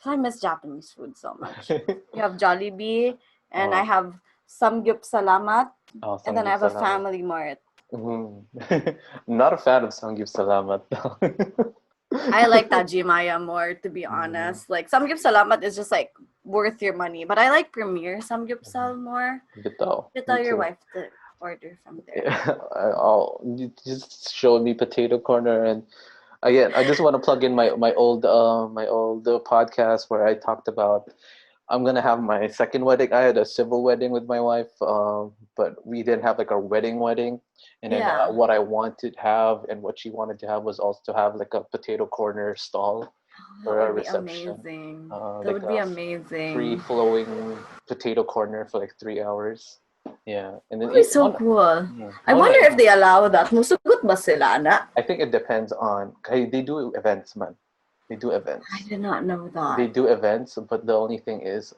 So I miss Japanese food so much. You have Jollibee, and I have Samgyup Salamat, and then I have a Family Mart. Not a fan of Sangyup Salamat. I like Tajimaya more, to be honest. Like Samgyup Salamat is just like worth your money, but I like Premier Samgyupsal more. Bitaw. You tell your wife to order from there. You just showed me potato corner, and again, I just want to plug in my old podcast where I talked about I'm gonna have my second wedding. I had a civil wedding with my wife, but we didn't have like a wedding. And then what I wanted to have and what she wanted to have was also to have like a potato corner stall for a reception. Amazing. That would be amazing. Free flowing potato corner for like 3 hours. Yeah, and then That would be so cool. I one wonder night, if they allow that. Musugot ba sila na? I think it depends on. They do events, man. They do events. I did not know They that. do events, but the only thing is,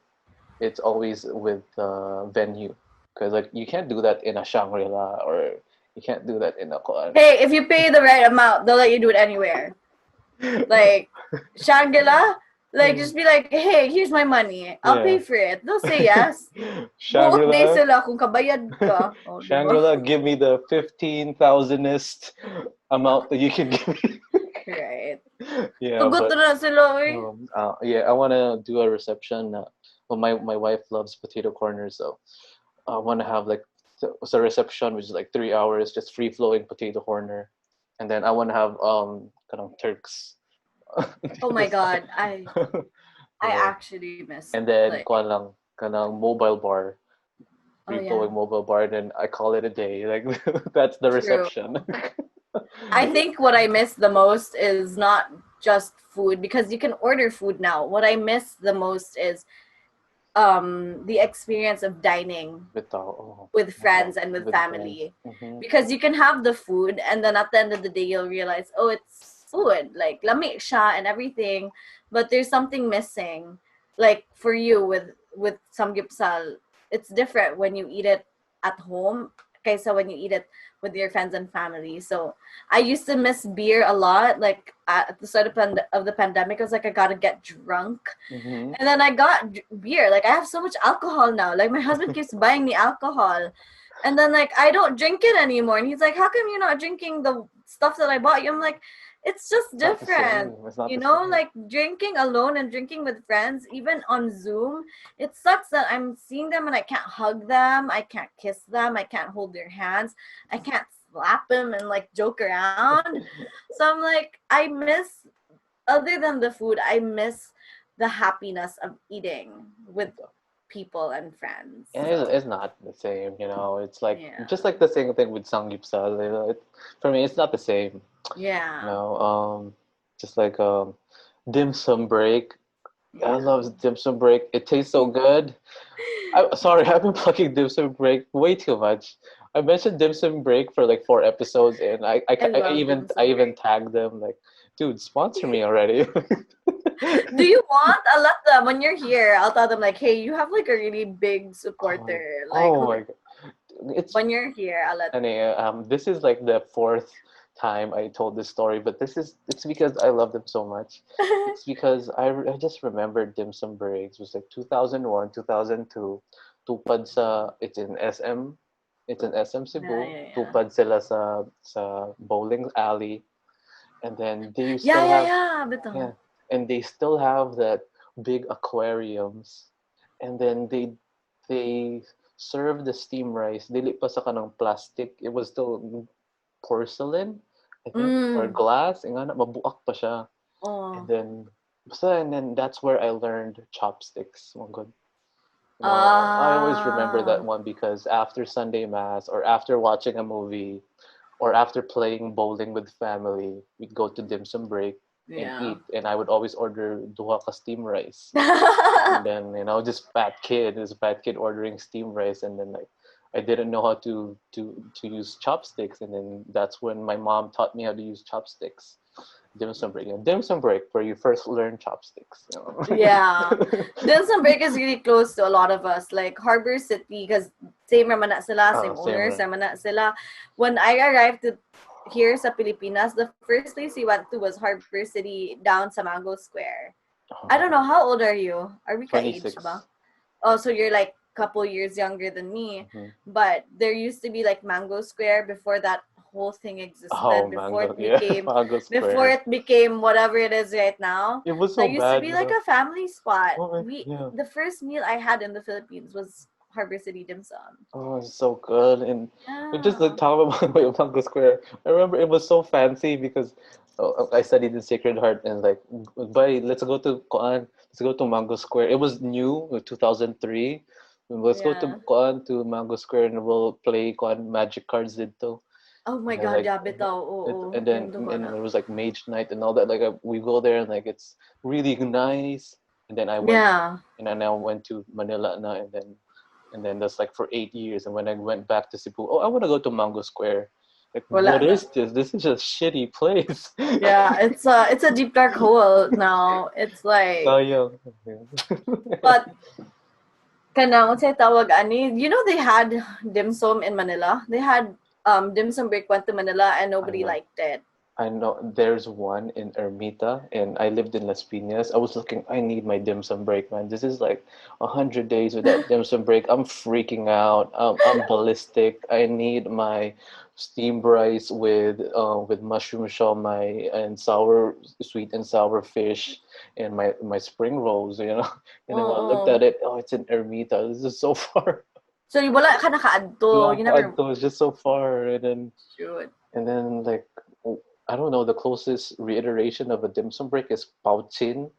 it's always with the venue, because like you can't do that in a Shangri-La, or you can't do that in a Koan. Hey, if you pay the right amount, they'll let you do it anywhere. Like Shangri-La, like just be like, hey, here's my money. I'll pay for it. They'll say yes. Buot day Shangri-La, sila kung kabayad ka. Oh, diba? Shangri-La, give me the 15,000ist amount that you can give me. Right. Yeah, Tugot but na sila eh. yeah, I want to do a reception. Well, my wife loves potato corners, so I want to have like a reception which is like 3 hours, just free flowing potato corner, and then I want to have kind of Turks. Oh my god, I Yeah. actually miss And then like kuan lang kanang mobile bar, oh free yeah. flowing mobile bar, and then I call it a day. Like that's the True. reception. I think what I miss the most is not just food because you can order food now. What I miss the most is the experience of dining with friends and with family. Mm-hmm. Because you can have the food and then at the end of the day you'll realize, oh, it's food, like lami siya and everything, but there's something missing. Like for you with samgyeopsal, it's different when you eat it at home kaysa when you eat it with your friends and family. So I used to miss beer a lot. Like at the start of the pandemic, I was like, I gotta get drunk. Mm-hmm. And then I got beer. Like I have so much alcohol now. Like my husband keeps buying me alcohol. And then like I don't drink it anymore. And he's like, how come you're not drinking the stuff that I bought you? I'm like, it's just different. It's not You the know, same. like drinking alone and drinking with friends, even on Zoom, it sucks that I'm seeing them and I can't hug them, I can't kiss them, I can't hold their hands, I can't slap them and like joke around. So I'm like, I miss, other than the food, I miss the happiness of eating with people and friends. And So, it's not the same, you know. It's like yeah. just like the same thing with samgyeopsal. You know, for me, it's not the same. Yeah. You know, just like dim sum break. I love dim sum break. It tastes so good. Sorry, I've been plugging dim sum break way too much. I mentioned dim sum break for like 4 episodes, and I love dim sum I even break. tagged them like, dude, sponsor me already. Do you want? I'll let them when you're here. I'll tell them like, hey, you have like a really big supporter. Like, Oh my god, it's when you're here, I'll let. this is like the fourth time I told this story, but it's because I love them so much. It's because I just remembered dim sum breaks. It was like 2001, 2002. Tupad sa it's in SM Cebu. Yeah. Tupad sila sa bowling alley, and then they still have Yeah. Betul. yeah, and they still have that big aquariums, and then they serve the steam rice. Dili pa sa kanang plastic. It was still porcelain, I think, or glass. Nga na, mabuak pa siya. Oh. And then that's where I learned chopsticks. Oh good. You know, I always remember that one because after Sunday mass or after watching a movie or after playing bowling with family, we'd go to dim sum break and eat, and I would always order duha ka steam rice. And then just fat kid ordering steam rice, and then like I didn't know how to use chopsticks, and then that's when my mom taught me how to use chopsticks. Dim sum break, where you first learn chopsticks. Yeah, dim sum break is really close to a lot of us, like Harbor City, because same naman na sila, same owners naman na sila. When I arrived here sa Pilipinas, the first place we went to was Harbor City down sa Mango Square. I don't know, how old are you? Are we ka-age ba? Oh, so you're like a couple years younger than me. Mm-hmm. But there used to be like Mango Square before that whole thing existed. Before it became whatever it is right now. It was so used bad, to be like a family spot. The first meal I had in the Philippines was Harbor City dim sum. Oh, it's so good. And we just like talk about Mango Square. I remember it was so fancy because I studied in Sacred Heart, and like, let's go to Mango Square. It was new, 2003. Let's go to Mango Square, and we'll play magic cards dito. Oh my god, yeah, bitaw. And then it was like Mage Night and all that. Like we go there and like it's really nice. And then I went to Manila na, and then And then that's like for 8 years. And when I went back to Cebu, I want to go to Mango Square. Like, Wala what na. is this? This is just a shitty place. Yeah, it's a deep dark hole now. It's like, Sayang. but kanang unsay tawag ani? You know they had dim sum in Manila. They had dim sum break went to Manila and nobody know. liked it. I know there's one in Ermita, and I lived in Las Piñas. I was looking, I need my dim sum break, man. This is like 100 days without dim sum break. I'm freaking out. I'm ballistic. I need my steamed rice with mushroom siomai and sweet and sour fish, and my spring rolls, you know. And then when I looked Oo. at it, oh, it's in Ermita. This is so far. So wala ka nakaadto. You never It's just so far, shoot. and then like I don't know, the closest reiteration of a dim sum break is Pauchin,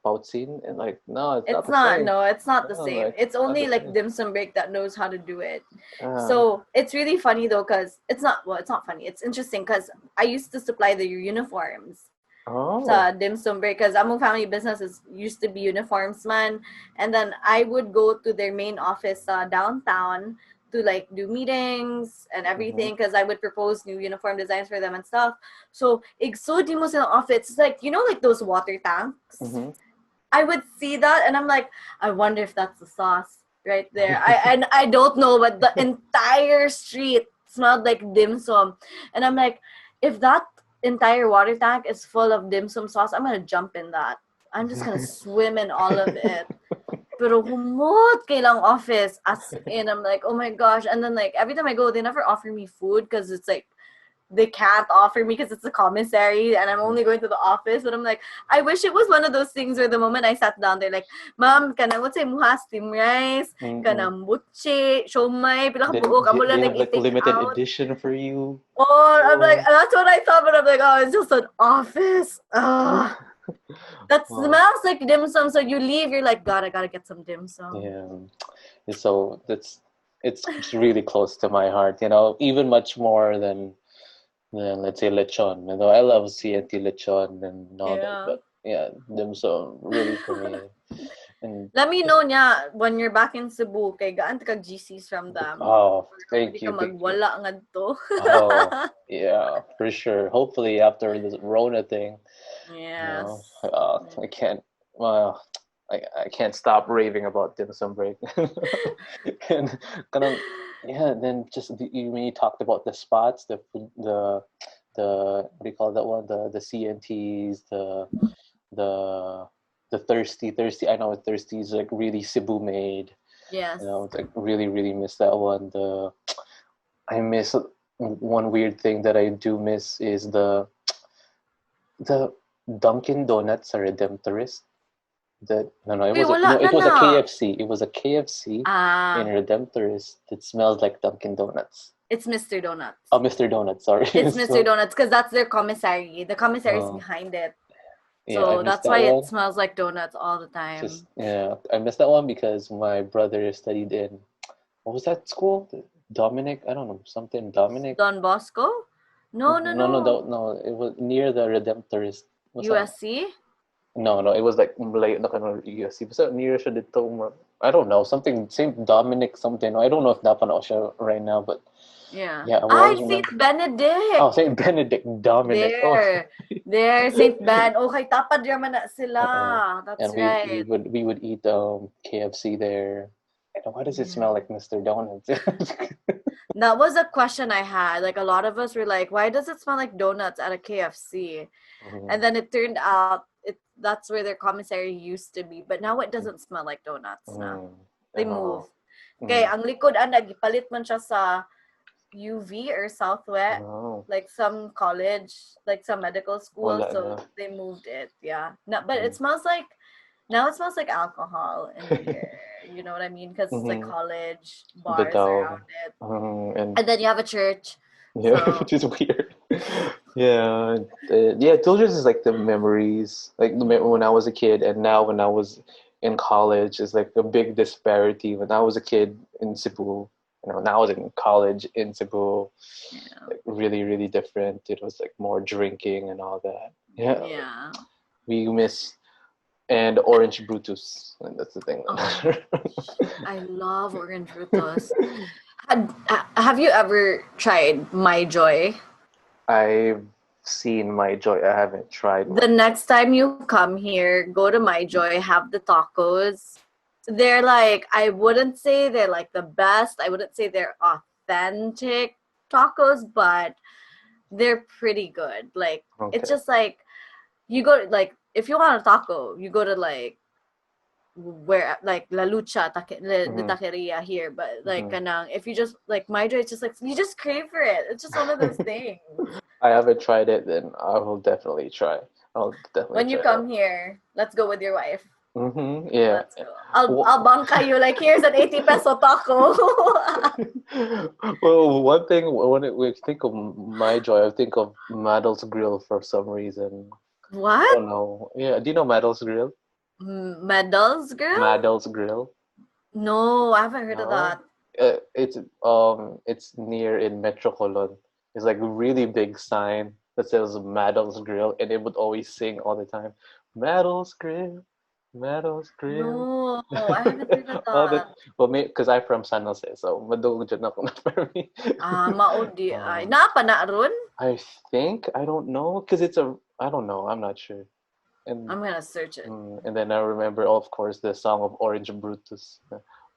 and like no, it's not It's the not, same. no, it's not the No, same. like It's not only the like same. dim sum break that knows how to do it. Uh, So it's really funny though, because it's not funny. It's interesting because I used to supply the uniforms oh. sa dim sum break because among family businesses used to be uniforms man. And then I would go to their main office downtown to like do meetings and Mm-hmm. everything because I would propose new uniform designs for them and stuff. So igsudi mo silang office. It's like, you know, like those water tanks. Mm-hmm. I would see that and I'm like, I wonder if that's the sauce right there. I don't know, but the entire street smelled like dim sum. And I'm like, if that entire water tank is full of dim sum sauce, I'm gonna jump in that. I'm just gonna swim in all of it. Pero humot kailang office as in I'm like, oh my gosh. And then like every time I go, they never offer me food because it's like they can't offer me because it's a commissary and I'm only going to the office. But I'm like, I wish it was one of those things where the moment I sat down, they're like, Ma'am, kanang what's say muha steam rice, Mm-mm. kanang butche, siomay, pila ka Then buok, amo lang they have like nag-take limited out. edition for you. Oh, I'm like, Oh. that's what I thought, but I'm like, oh, it's just an office. That Wow. smells like dim sum. So you leave, you're like, God, I gotta get some dim sum. Yeah. And so it's really close to my heart, you know, even much more than let's say lechon. You know, I love CNT lechon and all that, Yeah. but yeah, dim sum really for me. And Let me know niya when you're back in Cebu kay gaan kag GCs from them. oh, Hindi thank ka you, thank you. magwala ngadto. Oh, yeah, for sure. Hopefully after this Rona thing, you know, Yes. I can't. Well, I can't stop raving about dim sum break. And yeah. Then just when you talked about the spots, the what do you call that one? The CNTs, the thirsty. I know thirsty is like really Cebu made. Yes. You know, it's like really miss that one. I miss one weird thing that I do miss is the Dunkin' Donuts are Redemptorist. That no, Uy, wala na it was a na. KFC. It was a KFC in Ah, Redemptorist that smells like Dunkin' Donuts. it's Mr. Donuts. Oh, Mr. Donuts. Sorry. It's Mr. So, Donuts because that's their commissary. The commissary is oh, behind it. yeah, I So missed that's that why it one. smells like donuts all the time. Just yeah, I missed that one because my brother studied in what was that school? Dominic? I don't know something. Dominic? Don Bosco? No, no, No, no, no. no. It was near the Redemptorist. What's that? USC? No, it was like late na kind of USC. Basta near siya dito. I don't know, something Saint Dominic something. I don't know if napano siya right now, but Yeah. yeah, I will Ay, always Saint remember. Oh, Benedict. Saint Benedict Dominic. Oh, There, Saint Ben. Okay, tapad yaman na uh-uh. sila. That's And we right. would eat KFC there. And why does it smell Yeah. like Mr. Donuts? That was a question I had. Like a lot of us were like, why does it smell like donuts at a KFC? And then it turned out that's where their commissary used to be. But now it doesn't smell like donuts na. They move. Okay, ang likod ana gipalit man siya sa UV or Southwest, Oh, like some college, like some medical school. wala So na. they moved it. Yeah. No, but it smells like now it smells like alcohol in the air. You know what I mean? Because it's like college bars Bitaw. around it. And And then you have a church. yeah, So which is weird. Yeah, yeah. Those are just like the memories, like when I was a kid, and now when I was in college, is like a big disparity. When I was a kid in Cebu, when I was in college in Cebu, yeah. like really different. It was like more drinking and all that. Yeah, Yeah. we miss. and orange Brutus. And that's the thing. Oh, I love orange Brutus. Have you ever tried My Joy? I've seen My Joy. I haven't tried The one. next time you come here, go to My Joy, have the tacos. They're like, I wouldn't say they're like the best. I wouldn't say they're authentic tacos, but they're pretty good. Like, it's Okay. just like, you go, like, if you want a taco, you go to like, where like La Lucha, the Mhm, taqueria here, but like mhm. kanang, if you just like My Joy, it's just like you just crave for it. It's just one of those things. I haven't tried it, then I will definitely try. I'll definitely When you try that. come here, let's go with your wife. Yeah. Let's go. I'll Well, bangka you like here's an 80 peso taco. well, one thing we think of My Joy, I think of Madel's Grill for some reason. I What? don't know. Yeah, do you know Madel's Grill? Medals, girl? Madel's Grill? No, I haven't heard of No. that. It's near in Metro Colon. It's like a really big sign that says Madel's Grill, and it would always sing all the time, Madel's Grill, Madel's Grill. No, I haven't heard of All the that. well, because I'm from San Jose, so madugod dyan ako na for me. Maudi ay. Um, Napa na ron? I don't know, because it's a I don't know, I'm not sure. And I'm gonna search it. and then I remember, of course, the song of Orange Brutus.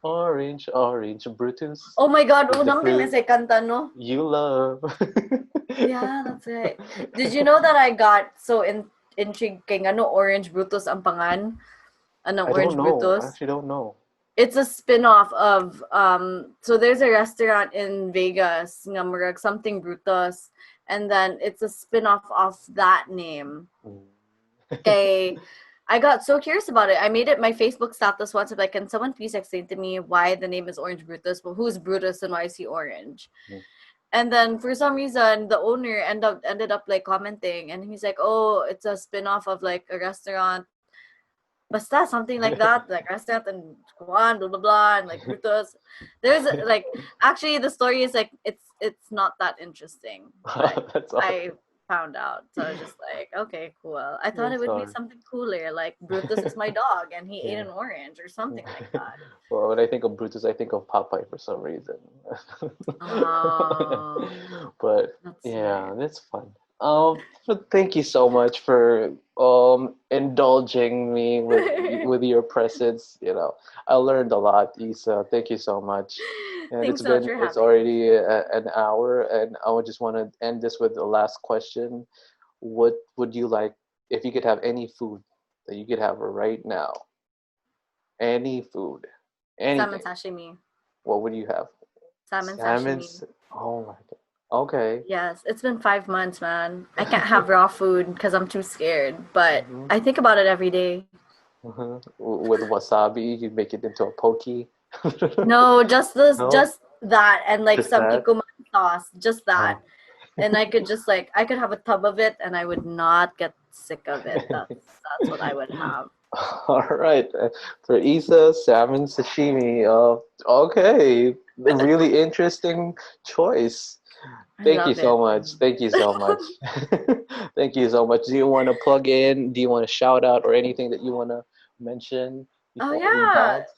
Orange, Orange Brutus, Oh my God, is the unang fruit tinesay kanta, no? you love. Yeah, that's right. Did you know that I got so intrigued kay ano Orange Brutus ang pangan? Anong I don't Orange know. I Brutus? actually don't know. It's a spin-off of so there's a restaurant in Vegas nga murag something Brutus, and then it's a spin-off of that name. Okay, I got so curious about it. I made it my Facebook status once. I'm like, can someone please explain to me why the name is Orange Brutus? Well, who's Brutus and why is he orange? Mm. And then for some reason, the owner ended up like commenting, and he's like, "Oh, it's a spin-off of like a restaurant, basta something like that, like restaurant and Juan, blah blah blah, and like Brutus." There's like actually the story is like it's not that interesting, but That's all. I found out, so I was just like, okay, cool. I thought it That's would be all. something cooler, like Brutus is my dog and he ate Yeah. an orange or something like that. Well, when I think of Brutus, I think of Popeye for some reason. Oh, But that's yeah, right. that's fun. But thank you so much for indulging me with your presence. I learned a lot, Isa. Thank you so much. And Thanks so much for it's having me. already an hour, and I would just want to end this with the last question. What would you like if you could have any food that you could have right now? Any food, Salmon anything. sashimi. What would you have? Salmon Salmon. sashimi. Oh my God. Okay. Yes, it's been 5 months, man. I can't have raw food because I'm too scared, but Mhm, I think about it every day. mhm. With wasabi, you make it into a poke. No, just this, No, just that, and like just some that. kikuman sauce, just that. Oh. And I could just like I could have a tub of it, and I would not get sick of it. That's what I would have. All right. For Isa, salmon sashimi. Okay. Really interesting choice. I Thank you love so it. much. Thank you so much. Thank you so much. Do you want to plug in? Do you want to shout out or anything that you want to mention Oh before we yeah, bounce?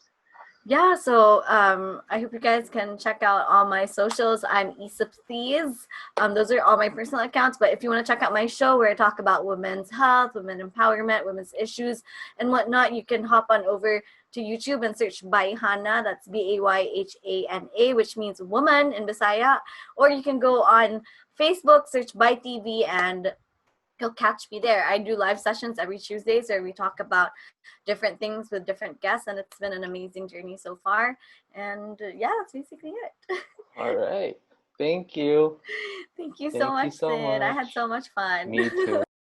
yeah. So I hope you guys can check out all my socials. I'm Issaplease. Those are all my personal accounts. But if you want to check out my show where I talk about women's health, women empowerment, women's issues, and whatnot, you can hop on over to YouTube and search Bayhana. That's Bayhana, which means woman in Bisaya. Or you can go on Facebook, search By TV, and you'll catch me there. I do live sessions every Tuesdays where we talk about different things with different guests, and it's been an amazing journey so far. And yeah, that's basically it. All right. Thank you. Thank you so Thank you much, so Sid. I had much. so much fun. Me too.